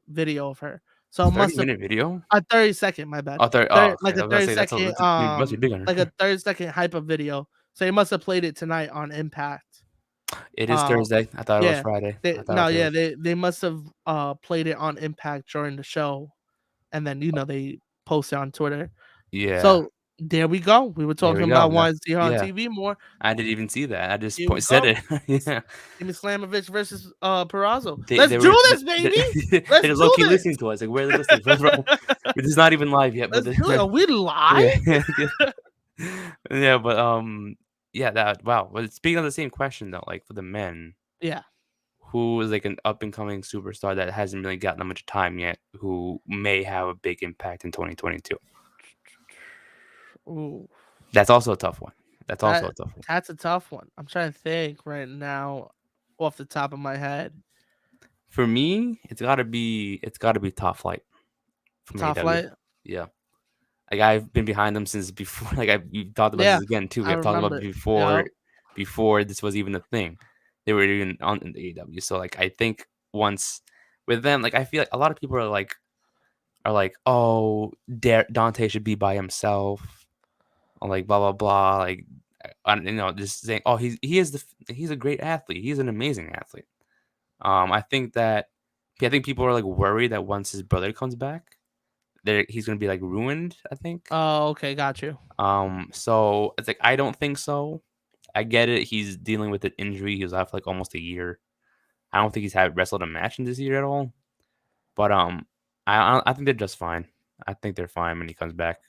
video of her. So it must have 30-minute video. a 30-second, my bad. Oh, 30, oh, 30, okay. like I a was gonna 30 say second it must be big on like her. a 30-second hype of video. So they must have played it tonight on Impact. It is Um Thursday. I thought it was yeah. Friday. I They thought no, okay, it yeah, was. they must have played it on Impact during the show and then they post it on Twitter. Yeah, So There we go. We were There talking we go. about wanting to see her on Yeah. TV more. I didn't even see that. I just Here we said go. it. Yeah. Give me Slamovich versus Perazo. They Let's they do were this, baby. Let's they're low do key this. listening to us. Like, where are they listening from, bro? It's not even live yet, but Let's do it. Are we yeah, live? yeah, but yeah, that wow. But speaking of the same question though, like for the men, Yeah. who is like an up and coming superstar that hasn't really gotten that much time yet, who may have a big impact in 2022? Ooh, That's also a tough one. That's also a that tough one. that's a tough one. I'm trying to think right now off the top of my head. For me, it's gotta be Top Flight from Top AW. flight. Yeah. Like I've been behind them since before. Like you talked about Yeah, this again too. We I have talked about remember. it Yep. before this was even a thing. They were even on in the AEW. So like I think once with them, like I feel like a lot of people are like, oh, Dante should be by himself, or like blah blah blah. Like just saying, oh, he's a great athlete. He's an amazing athlete. I think people are like worried that once his brother comes back, he's gonna be like ruined. I think. Oh, okay, got you. So it's like I don't think so. I get it. He's dealing with an injury. He was out for like almost a year. I don't think he's had wrestled a match in this year at all. But I think they're just fine. I think they're fine when he comes back.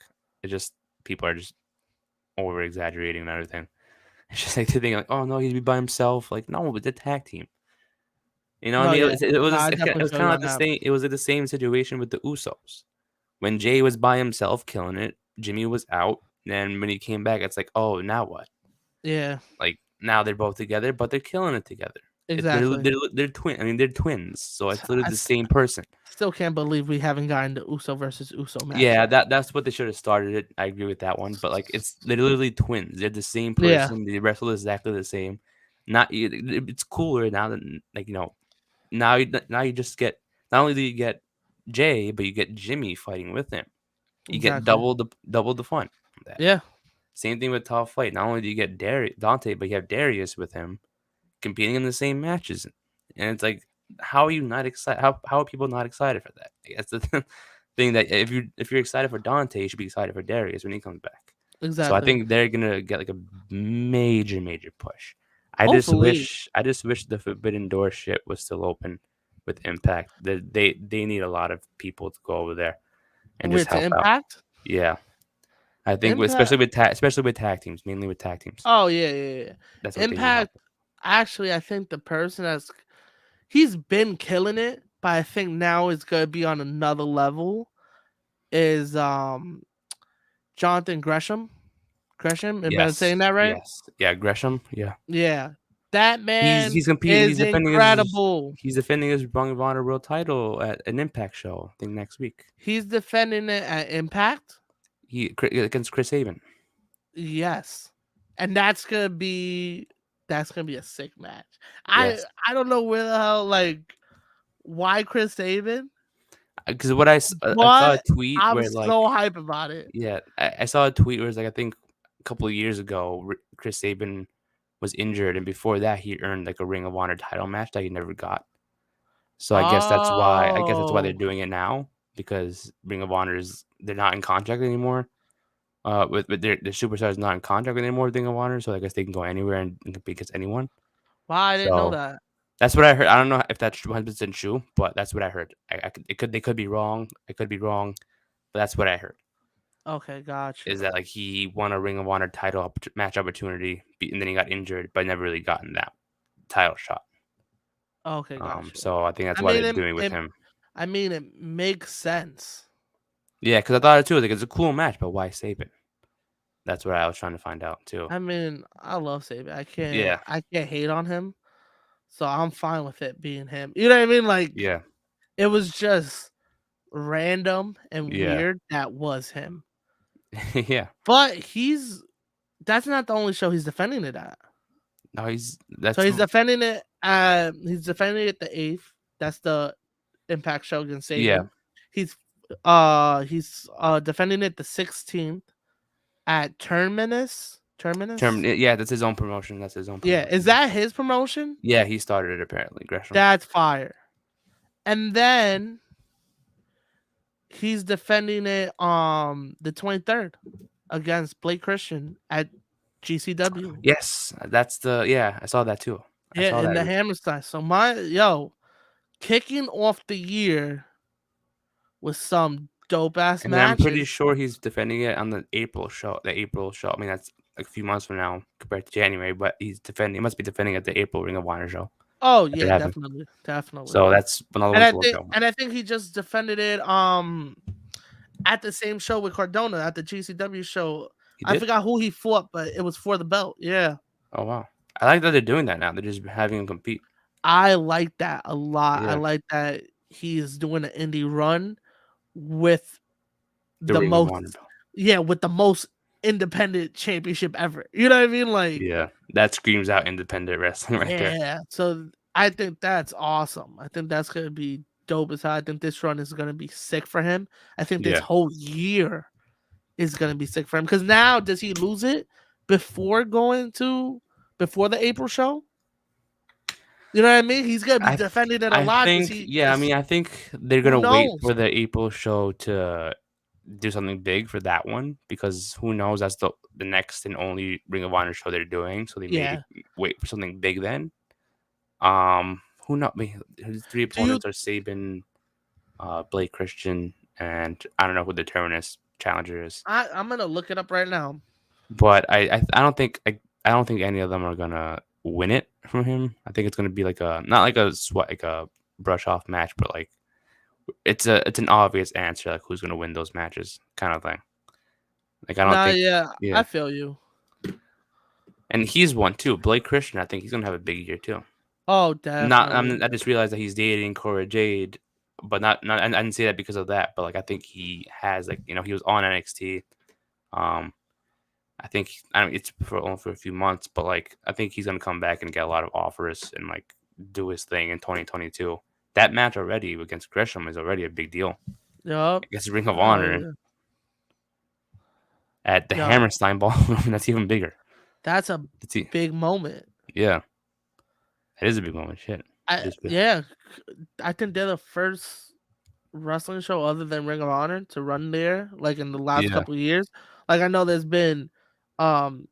It's just people are just over exaggerating and everything. It's just like they think like, oh no, he'd be by himself. Like no, it's a tag team. You know what I No, mean? yeah. No, I It definitely was feel kind you of on like the that. same. It was like the same situation with the Usos. When Jay was by himself killing it, Jimmy was out. And when he came back, it's like, oh, now what? Yeah, Like now they're both together, but they're killing it together. exactly. They're twin. I mean, they're twins, so it's literally I the same person. still can't believe we haven't gotten the Uso versus Uso match Yeah, yet. that's what they should have started it. I agree with that one. But like, they're literally twins. They're the same Yeah, person. They wrestle exactly the same. It's cooler now than like now you just get not only do you get Jay, but you get Jimmy fighting with him. You get exactly. double the fun. From that Yeah, same thing with Top Flight. Not only do you get Dante, but you have Darius with him competing in the same matches, and it's like, how are you not excited? How are people not excited for that? That's the thing that if you're excited for Dante, you should be excited for Darius when he comes back. So I exactly. think they're gonna get like a major push. Hopefully, I just wish the Forbidden Door shit was still open with Impact. They need a lot of people to go over there and just with help out. Impact. Yeah, I think Impact. especially with tag teams, mainly with tag teams. Oh yeah. That's what they need help Impact. Actually, I think the person he's been killing it, but I think now it's gonna be on another level. Is Jonathan Gresham? Gresham, am I Yes, saying that right? yes, yeah. Gresham, yeah. Yeah, that He's man he's competing. is incredible. He's defending his Ring of Honor World Title at an Impact show. I think next week. He's defending it at Impact. Against Chris Sabin. Yes, and that's gonna be a sick match. I Yes, I don't know where the hell why Chris Sabin, because I saw a but tweet I'm where like so hype about it. yeah, I saw a tweet where it's like I think a couple of years ago Chris Sabin was injured, and before that he earned like a Ring of Honor title match that he never got. So I guess that's why they're Oh, doing it now because Ring of Honor they're not in contract anymore. With their superstars not in contract anymore with Ring of Honor, so I guess they can go anywhere and compete against anyone. wow, I didn't know So that. that's what I heard. I don't know if that's 100% true, but that's what I heard. They could be wrong. I could be wrong, but that's what I heard. Okay, got Is you. that like he won a Ring of Honor title match opportunity, and then he got injured, but never really gotten that title shot. Okay, got you. So I think that's I why mean, they're doing with him. it makes sense. Yeah, because I thought it too. Like it's a cool match, but why save it? That's what I was trying to find out too. I mean, I love Saban. Yeah, I can't hate on him, so I'm fine with it being him. You know what I mean? Like yeah, it was just random and yeah, weird that was him. yeah. But that's not the only show he's defending it at. No, So he's defending it the 8th. That's the Impact show against yeah. Saban. He's defending it the 16th at Terminus. Terminus? Yeah, that's his own promotion. That's his own Yeah, promotion. is that his promotion? Yeah, he started it apparently, Gresham. That's fire. And then he's defending it the 23rd against Blake Christian at GCW. Yes, that's the yeah. I saw that too. I Yeah, saw in that the Hammerstein. So kicking off the year with some dope ass and then I'm pretty matches. sure he's defending it on the April show. The April show. I mean, that's like a few months from now compared to January, but he's defending. He must be defending at the April Ring of Honor show. Oh If it yeah, happened. definitely, definitely. So that's another one to look out. And I think he just defended it at the same show with Cardona at the GCW show. He I did. forgot who he fought, but it was for the belt. Yeah. Oh wow, I like that they're doing that now. They're just having him compete. I like that a lot. I Yeah, like that he's doing an indie run with the the Ring of most Honor belt. with the most independent championship ever. You know what I mean? Like, Yeah, that screams out independent wrestling right there. yeah. So I think that's awesome. I think that's gonna be dope as hell. I think this run is gonna be sick for him. I think this Yeah, whole year is gonna be sick for him. Because now does he lose it before before the April show? You know what I mean? He's gonna be I defending it a I lot. think yeah. I mean, I think they're Who gonna wait knows? for the April show to do something big for that one because who knows? That's the next and only Ring of Honor show they're doing. So they may Yeah. wait for something big then. Who not me? His three Do you opponents are Sabin, Blake Christian, and I don't know who the Terminus challenger is. I'm gonna look it up right now. But I don't think any of them are gonna win it from him. I think it's gonna be like a not like a sweat like a brush off match, but like it's an obvious answer like who's gonna win those matches kind of thing. Like I don't Nah, think yeah, I yeah, feel you. and he's one too. Blake Christian, I think he's gonna have a big year too. Oh, Not definitely. I just realized that he's dating Cora Jade, but not I didn't say that because of that. But like I think he has like he was on NXT. Um, I think I don't. It's for only for a few months, but like I think he's gonna come back and get a lot of offers and like do his thing in 2022. That match already against Gresham is already a big deal. Yup. Against Ring of Hell Honor yeah. at the Yo, Hammerstein Ballroom, that's even bigger. that's a It's, big moment. yeah, it is a big moment. Shit, it is big. Yeah, I think they're the first wrestling show other than Ring of Honor to run there, like in the last Yeah, couple of years. Like I know there's been um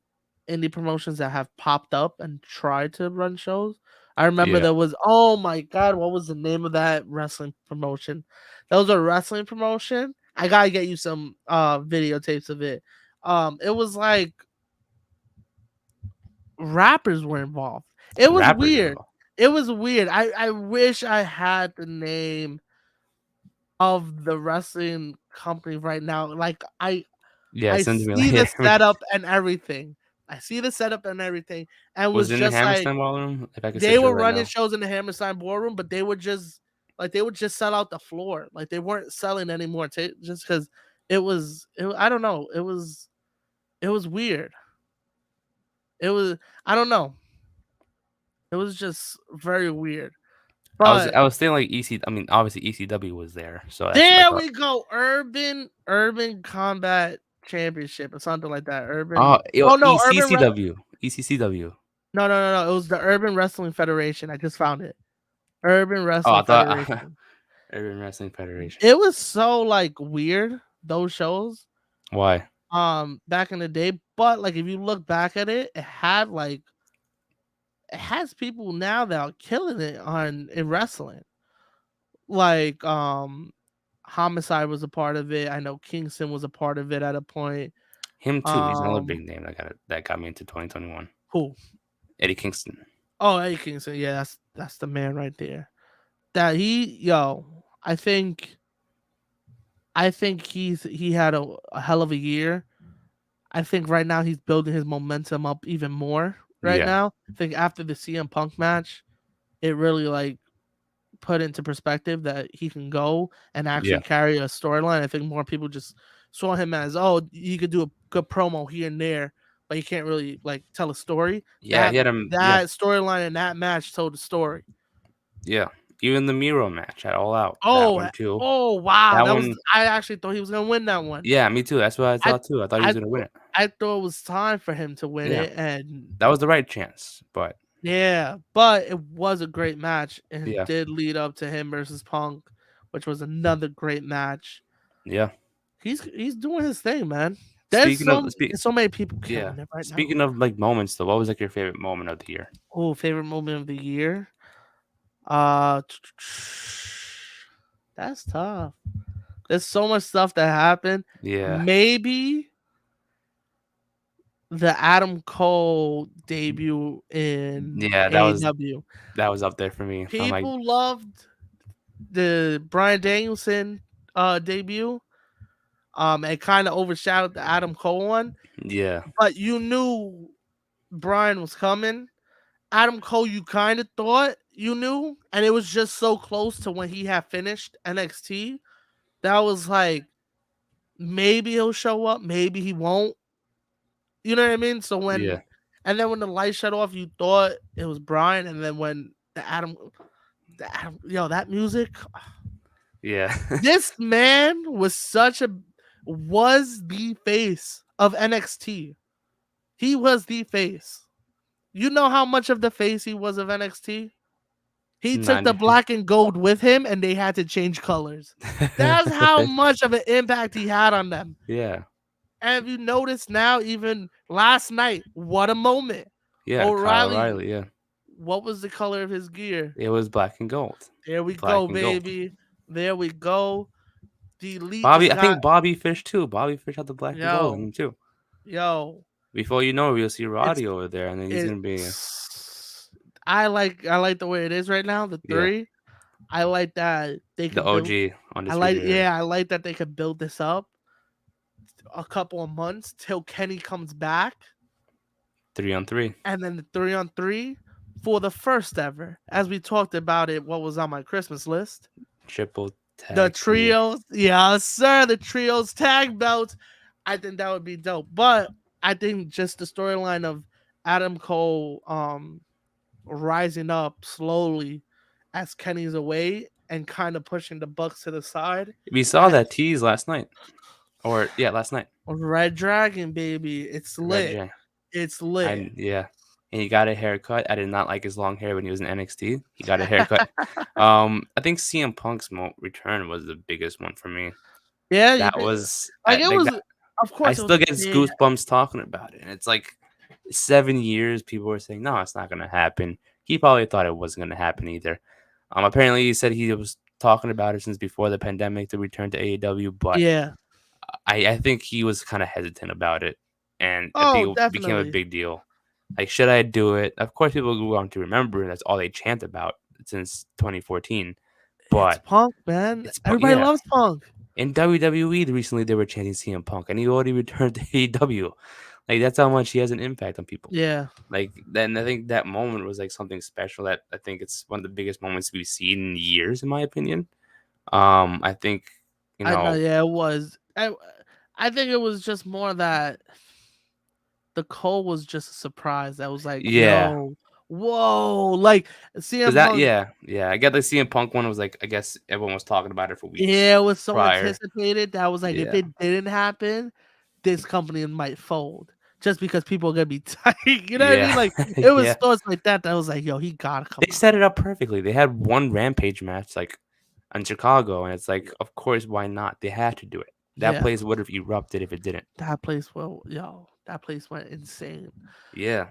indie promotions that have popped up and tried to run shows. I remember yeah, there was oh my god, what was the name of that wrestling promotion? That was a wrestling promotion. I gotta get you some videotapes of it. It was like rappers were involved. It was rappers weird. involved. It was weird. I wish I had the name of the wrestling company right now. Like Yeah, I send to me see the later. setup and everything. I see the setup and everything, and Was was it in the just like Hammerstein Ballroom? If I could they search it were right running now. shows in the Hammerstein Ballroom, but they would just sell out the floor. Like they weren't selling anymore, just because I don't know. It was weird. It was I don't know. It was just very weird. But I was thinking like EC. I mean, obviously ECW was there, so that's like there we go. Urban Combat Championship or something like that. yo, Oh no, ECCW. no. It was the Urban Wrestling Federation. I just found it. Urban Oh, I Wrestling thought Federation. Urban Wrestling Federation. It was so like weird, those shows, Why? back in the day. But like if you look back at it, it has people now that are killing it in wrestling. Like Homicide was a part of it. I know Kingston was a part of it at a point. Him too. He's another Um big name that got me into 2021. who? Eddie Kingston. Oh, Eddie Kingston. Yeah, that's the man right there. That I think he had a hell of a year. I think right now he's building his momentum up even more right Yeah, now. I think after the CM Punk match, it really like put into perspective that he can go and yeah, actually carry a storyline. I think more people just saw him as, oh, he could do a good promo here and there, but he can't really like tell a story. yeah. He had him. Yeah, That storyline in that match told the story. yeah. Even the Miro match at All Out. That Oh, one too. oh wow, That that was one. I actually thought he was gonna win that one. Yeah, me too. That's what I I thought too. I thought he I was gonna win thought it. I thought it was time for him to win Yeah, it, and that was the right chance. But yeah, but it was a great match and yeah, did lead up to him versus Punk, which was another great match. yeah. He's doing his thing, man. There's so many people yeah, killing it right now. speaking of like moments though, what was like your favorite moment of the year? Oh, favorite moment of the year? Uh, that's tough. There's so much stuff that happened. Yeah, Maybe the Adam Cole debut in yeah, AEW. that was up there for me. I'm like, People loved the Bryan Danielson debut. It kind of overshadowed the Adam Cole one, yeah, but you knew Bryan was coming. Adam Cole, you kind of thought you knew, and it was just so close to when he had finished NXT. That was like, maybe he'll show up, maybe he won't. You know what I mean? So yeah, and then when the light shut off, you thought it was Bryan, and then when yo, that music, yeah, this man was the face of NXT. He was the face. You know how much of the face he was of NXT? He took the not, black and gold with him and they had to change colors. That's how much of an impact he had on them. yeah, And if you notice now, even last night, what a moment. yeah, Kyle O'Reilly, O'Reilly, yeah, what was the color of his gear? it was black and gold, There we black go, and gold. baby. There we go. The elite Bobby, just I got, think Bobby Fish too. Bobby Fish had the black and gold in yo, him too. yo. Before you know it, you'll see It's Roddy over there, and then he's gonna be, it's I like the way it is right now, the yeah, 3. I like that they the can build OG undisputed era, I like that they could build this up a couple of months till Kenny comes back, 3-on-3, and then the 3-on-3 for the first ever. As we talked about it, what was on my Christmas list? triple The tag team. trios, yes, sir, the trios tag belts. I think that would be dope. But I think just the storyline of Adam Cole rising up slowly as Kenny's away and kind of pushing the Bucks to the side. We saw And that tease last night, or yeah, last night. Red Dragon, baby, it's Red lit. J. It's lit. Yeah, and he got a haircut. I did not like his long hair when he was in NXT. He got a haircut. I think CM Punk's return was the biggest one for me. Yeah, you That think was like it like was that. of I course it was still a get big goosebumps talking about it, and it's like 7 years. People were saying, "No, it's not gonna happen." He probably thought it wasn't gonna happen either. Apparently, he said he was talking about it since before the pandemic to return to AEW, but yeah. I think he was kind of hesitant about it, and I Oh, think it became a definitely. big deal. Like, should I do it? Of course, people go on to remember. That's all they chant about since 2014. It's But Punk, man. it's Everybody yeah. loves Punk. In WWE recently, they were chanting CM Punk, and he already returned to AEW. Like that's how much he has an impact on people. Yeah. Like then I think that moment was like something special. That I think it's one of the biggest moments we've seen in years, in my opinion. I think you I know, know, yeah, it was. I think it was just more that the Cole was just a surprise. That was like, yeah. yo, whoa, like Cause CM that, Punk. yeah, I get the CM Punk one was like, I guess everyone was talking about it for weeks Yeah, it was so prior. anticipated that was like, if Yeah, it didn't happen, this company might fold just because people are gonna be tight. You know what I yeah, mean? Like it was yeah. thoughts like that. That was like, yo, he gotta come They out. set it up perfectly. They had one Rampage match like in Chicago, and it's like, of course, why not? They had to do it. That Yeah, place would have erupted if it didn't. that place went insane. Yeah,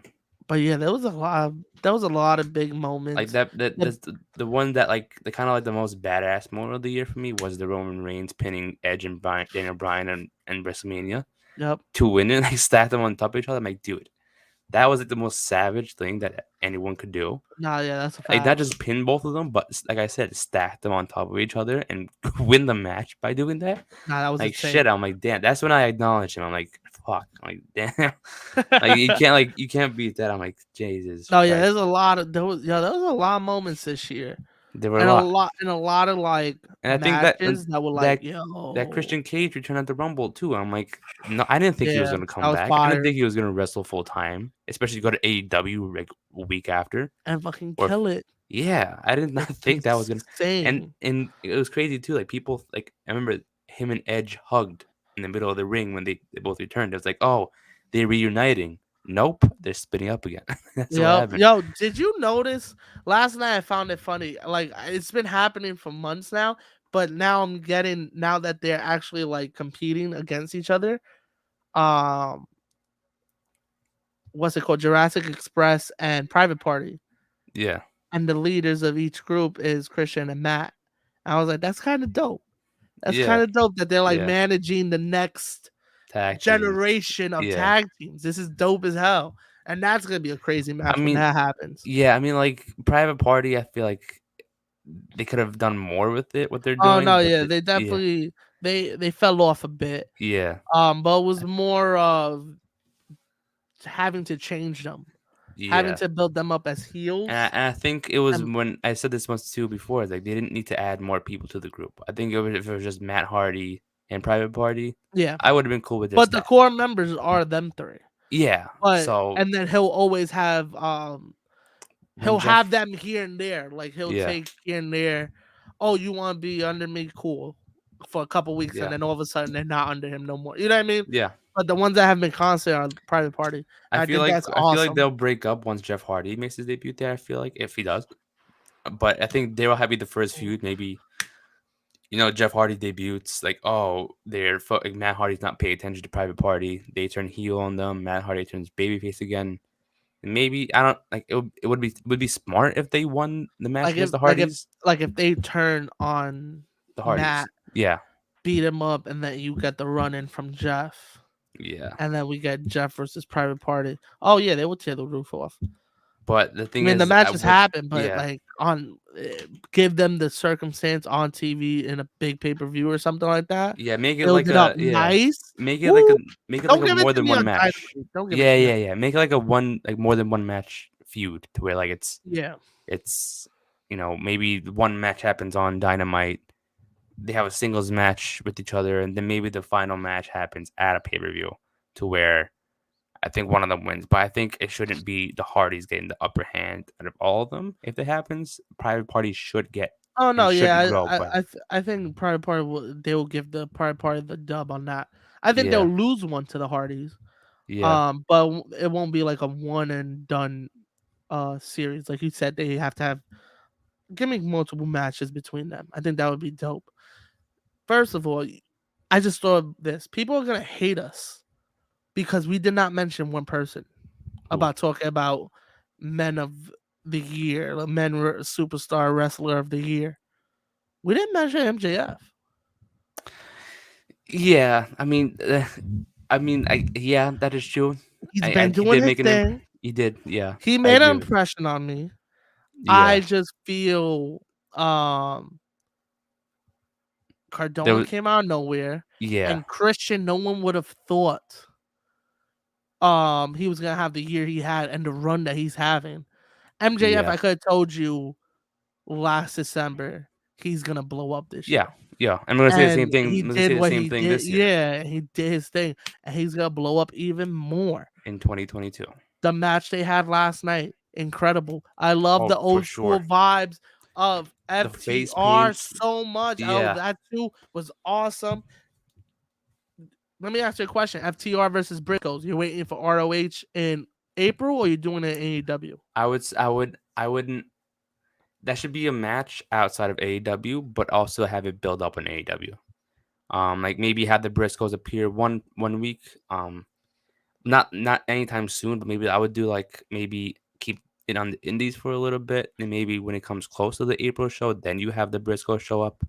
But yeah, there was a lot of big like moments. that. The, That's the one that like the kind of like the most badass moment of the year for me was the Roman Reigns pinning Edge and Daniel Bryan and WrestleMania yep. to win it. Like stack them on top of each other. I'm like, dude, that was like the most savage thing that anyone could do. Nah, yeah, that's a Like not fact. just pin both of them, but like I said, stack them on top of each other and win the match by doing that. Nah, that was Like insane. shit, I'm like, damn. That's when I acknowledge him. I'm like, fuck. I'm like, damn. Like you can't beat that. I'm like, Jesus No, yeah, Christ. there's a lot of there was a lot of moments this year, There were a and a lot, lot and a lot of like and I think matches that were like, that yo, Christian Cage returned at the Rumble too. I'm like, no, I didn't think he was yeah, gonna that come was back. I didn't fire think he was gonna wrestle full time, especially go to AEW like a week after. and fucking Or kill it. yeah, I did not It's think that was gonna. insane. And it was crazy too. Like people like I remember him and Edge hugged in the middle of the ring when they both returned. It was like, oh, they're reuniting. Nope, they're splitting up again. That's what Yep. happened. Yo, did you notice last night? I found it funny. Like it's been happening for months now, but now I'm getting now that they're actually like competing against each other. um what's it called, Jurassic Express and Private Party, Yeah. and the leaders of each group is Christian and Matt. I was like, that's kind of dope. That's Yeah. kind of dope that they're like Yeah. managing the next Tag teams. generation of Yeah. tag teams. This is dope as hell. And that's gonna be a crazy I match when mean, that happens. yeah. I mean, like Private Party. I feel like they could have done more with it. What they're Oh doing, no, but yeah, they yeah. definitely they fell off a bit. Yeah. But it was more of having to change them, having Yeah. to build them up as heels. And I think it was And when I said this once too before. Like they didn't need to add more people to the group. I think if it was just Matt Hardy and Private Party, yeah, I would have been cool with but just the that. core members are them three. Yeah. But So and then he'll always have when he'll have Jeff, them here and there. Like he'll yeah, take here and there. Oh, you want to be under me? Cool. For a couple weeks, and yeah, then all of a sudden they're not under him no more. You know what I mean? yeah. But the ones that have been constant are Private Party. And I think that's I feel like awesome. they'll break up once Jeff Hardy makes his debut there. I feel like if he does, but I think they will have be the first feud. Maybe Jeff Hardy debuts like like Matt Hardy's not paying attention to Private Party. They turn heel on them. Matt Hardy turns babyface again. And maybe I don't like it would be smart if they won the match Like against if the like if Hardys. like if they turn on The Hardys, Matt, yeah, beat him up, and then you get the run in from Jeff, yeah. and then we get Jeff versus Private Party. Oh yeah, they would tear the roof off. But the I thing mean, the is, I matches would, happen, but yeah, like give them the circumstance on TV in a big pay per view or something like that. yeah. Make it Build like it up a yeah. nice. Make it like Woo! a make it like Don't a give it more to than me one on match. Dynamite. Don't give it Yeah, to me. yeah, yeah. Make it like a one like more than one match feud to where like Yeah. it's maybe one match happens on Dynamite. They have a singles match with each other, and then maybe the final match happens at a pay per view to where I think one of them wins. But I think it shouldn't be the Hardys getting the upper hand out of all of them. If it happens, Private Party should get Oh and no, should yeah, grow. But I think Private Party they will give the Private Party the dub on that. I think they'll yeah, lose one to the Hardys. yeah, But it won't be like a one and done series. Like you said, they have to have give me multiple matches between them. I think that would be dope. First of all, I just thought of this. People are gonna hate us because we did not mention one person Who? about talking about men of the year, superstar wrestler of the year. We didn't mention MJF. Yeah. Yeah, that is true. He's been He doing did his make an thing. he did. Yeah, He I made an agree with. impression on me. I Yeah, just feel there Cardona was. came out of nowhere, Yeah, and Christian, no one would have thought he was gonna have the year he had and the run that he's having. MJF, yeah, I could have told you last December he's gonna blow up this yeah, year. yeah. I'm gonna say the same And thing. he I'm gonna did say the what same he thing did. this year Yeah, he did his thing, and he's gonna blow up even more. in 2022. The match they had last night, incredible. I love Oh, the for old school sure. vibes of The face FTR paints. so much. Oh, Yeah. that too was awesome. Let me ask you a question: FTR versus Brickos. You're waiting for ROH in April, or you're doing it in AEW? I wouldn't. That should be a match outside of AEW, but also have it build up in AEW. Like maybe have the Briscoes appear one week. Not anytime soon, but maybe I would do like maybe keep it on the Indies for a little bit, and maybe when it comes close to the April show, then you have the Briscoes show up.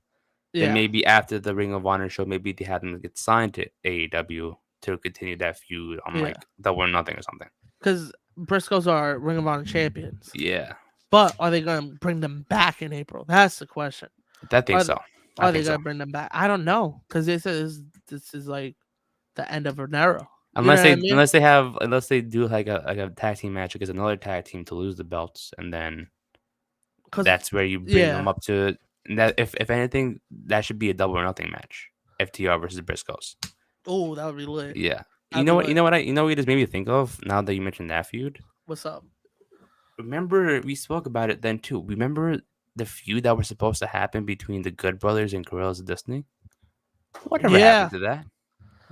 Then Yeah, maybe after the Ring of Honor show, maybe they have them get signed to AEW to continue that feud on yeah. like Double or Nothing or something. Because Briscoes are Ring of Honor champions, Yeah, but are they going to bring them back in April? That's the question. I think Are so. I are they think going so. to bring them back? I don't know because they said this is like the end of an era. You know Unless what I they mean? unless they do like a tag team match against another tag team to lose the belts, and then Because that's where you bring them yeah, up to. And that if anything, that should be a Double or Nothing match. FTR versus Briscoes. oh, that would be lit. Yeah. You That'd know be what? You lit. know what? You know what it just made me think of now that you mentioned that feud. What's up? Remember we spoke about it then too. Remember the feud that was supposed to happen between the Good Brothers and Gorillas of Destiny? Whatever Yeah, happened to that?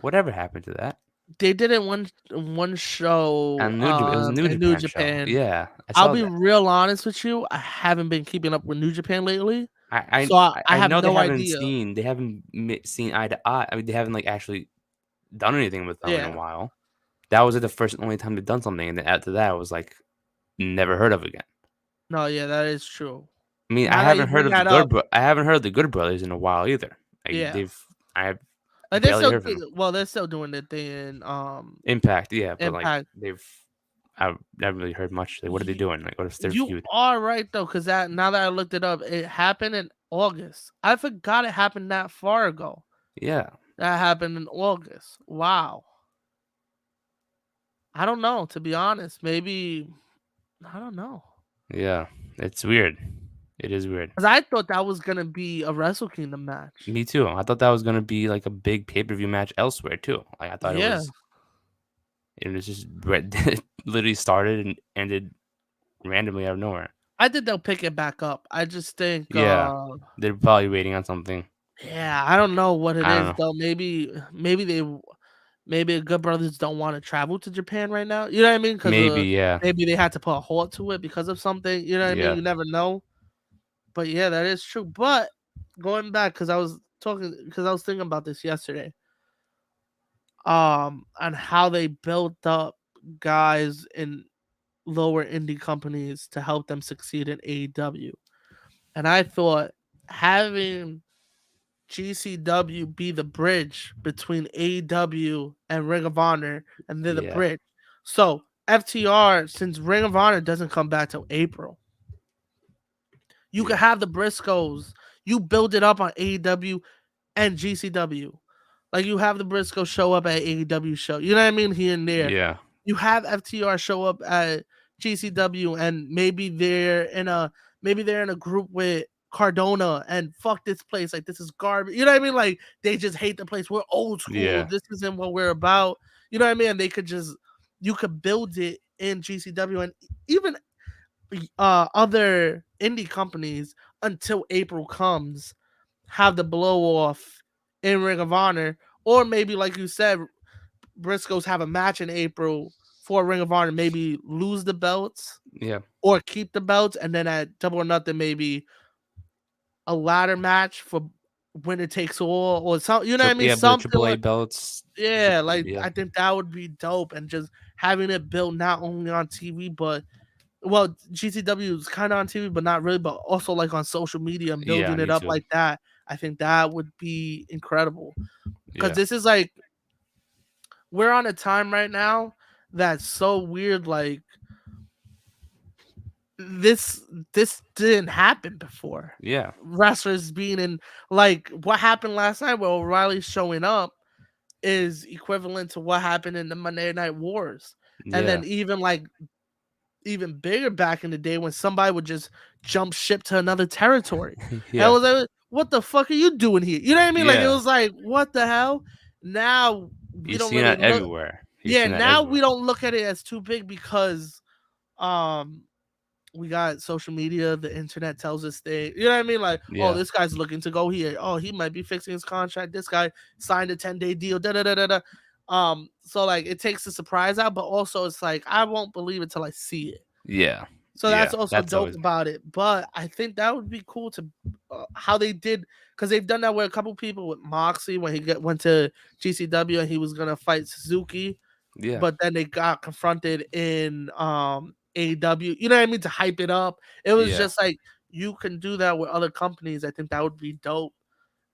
Whatever happened to that? they did it one show And it was a New in New Japan show. Japan. Yeah, I I'll saw be that. real honest with you. I haven't been keeping up with New Japan lately, I so I I I have know no idea. they haven't seen eye to eye. I mean, they haven't like actually done anything with them in a Yeah. while. That was like the first and only time they've done something, and then after that, it was like never heard of again. No, yeah, that is true. I mean, Now that you bring that up, I haven't heard of the Good Brothers in a while either. Like yeah. I have Like they're barely still heard of them. well, they're still doing their thing in Impact, yeah, but like Impact. I've never really heard much. Like, what are they You, doing? Like, what is their you feud? are right though, because that now that I looked it up, it happened in August. I forgot it happened that far ago. Yeah, That happened in August. Wow. I don't know, to be honest. Maybe I don't know. yeah, it's weird. It is weird. Because I thought that was gonna be a Wrestle Kingdom match. Me too. I thought that was gonna be like a big pay per view match elsewhere too. Like I thought Yeah. it was just it literally started and ended randomly out of nowhere. I think they'll pick it back up. I just think Yeah, they're probably waiting on something. yeah, I don't know what it I don't is know. though. Maybe Good Brothers don't want to travel to Japan right now. You know what I mean? Because Maybe, yeah, maybe they had to put a halt to it because of something. You know what I mean? yeah, You never know. But yeah, that is true. But going back, because I was thinking about this yesterday. On how they built up guys in lower indie companies to help them succeed in AEW. And I thought having GCW be the bridge between AEW and Ring of Honor, and they're the yeah, bridge. So FTR, since Ring of Honor doesn't come back till April, you could yeah, have the Briscoes. You build it up on AEW and GCW. Like you have the Briscoes show up at AEW show. You know what I mean? Here and there. yeah, You have FTR show up at GCW, and maybe they're in a group with Cardona and fuck this place, like this is garbage. You know what I mean? Like they just hate the place. We're old school. yeah, This isn't what we're about. You know what I mean? And you could build it in GCW and even other indie companies until April comes, have the blow off in Ring of Honor, or maybe like you said, Briscoes have a match in April for Ring of Honor, maybe lose the belts yeah. or keep the belts, and then at Double or Nothing, maybe a ladder match for winner takes all, or something. You know what I mean? Yeah, but the Something AAA like belts. yeah, like Yeah, I think that would be dope, and just having it built not only on TV, but well, GCW is kind of on TV, but not really, but also like on social media and yeah, building it me up too. like that. I think that would be incredible because Yeah, this is like we're on a time right now that's so weird. Like this, this didn't happen before. yeah, Wrestlers being in like what happened last night, where O'Reilly's showing up, is equivalent to what happened in the Monday Night Wars, and yeah, then even bigger back in the day when somebody would just jump ship to another territory. And I yeah, was like, what the fuck are you doing here? You know what I mean? Like it yeah. was like, what the hell? Now we You don't see really that look everywhere. You yeah, see that now we everywhere. don't look at it as too big because um we got social media, the internet tells us things. You know what I mean? Like, oh, Yeah, this guy's looking to go here. Oh, he might be fixing his contract. This guy signed a 10-day deal. Da da da da da. So like it takes the surprise out, but also it's like I won't believe it till I see it. yeah, So yeah. that's also That's dope always about it. But I think that would be cool to how they did, because they've done that with a couple people with Moxley when went to GCW and he was gonna fight Suzuki, yeah, but then they got confronted in AEW. You know what I mean? To hype it up. It was yeah, just like you can do that with other companies. I think that would be dope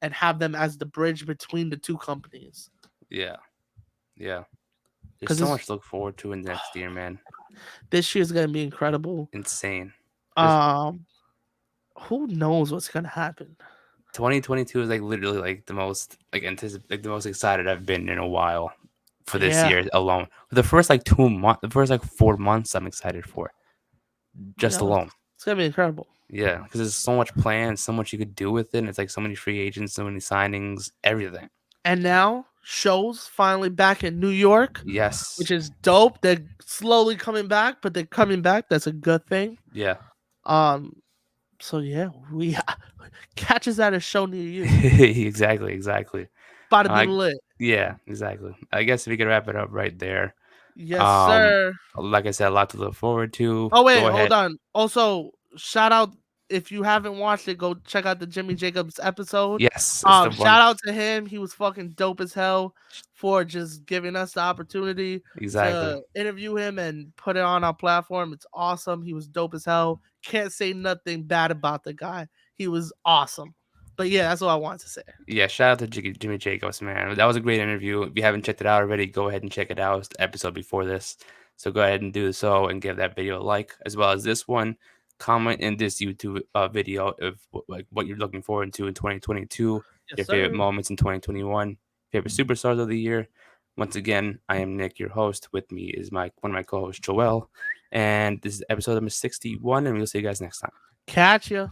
and have them as the bridge between the two companies. yeah, yeah. There's Because so much to look forward to in next year, man. this year's gonna be incredible. Insane. This Um, who knows what's gonna happen? 2022 is like literally like the most like the most excited I've been in a while for this Yeah, year alone. For the first like 2 months, the first like 4 months, I'm excited for just yeah, alone. it's gonna be incredible. Yeah, because there's so much planned, so much you could do with it. And it's like so many free agents, so many signings, everything. And now shows finally back in New York, which Yes. is dope. They're slowly coming back, but they're coming back. That's a good thing. Yeah. Um, so yeah, we catch us at a show near you. Exactly. Exactly. About to be I lit. Yeah. Exactly. I guess we could wrap it up right there. Yes, Um, sir. like I said, a lot to look forward to. Oh wait, Go hold ahead. on. Also, shout out. if you haven't watched it, go check out the Jimmy Jacobs episode. Yes, it's the one. Shout out to him. He was fucking dope as hell for just giving us the opportunity Exactly. to interview him and put it on our platform. It's awesome. He was dope as hell. Can't say nothing bad about the guy. He was awesome. But yeah, that's all I wanted to say. Yeah, shout out to Jimmy Jacobs, man. That was a great interview. If you haven't checked it out already, go ahead and check it out. It's the episode before this. So go ahead and do so and give that video a like, as well as this one. Comment in this YouTube video of like what you're looking forward to in 2022, Yes, your favorite sir. moments in 2021, favorite superstars of the year. Once again, I am Nick, your host. With me is one of my co-hosts, Joel, and this is episode number 61, and we'll see you guys next time. Catch ya.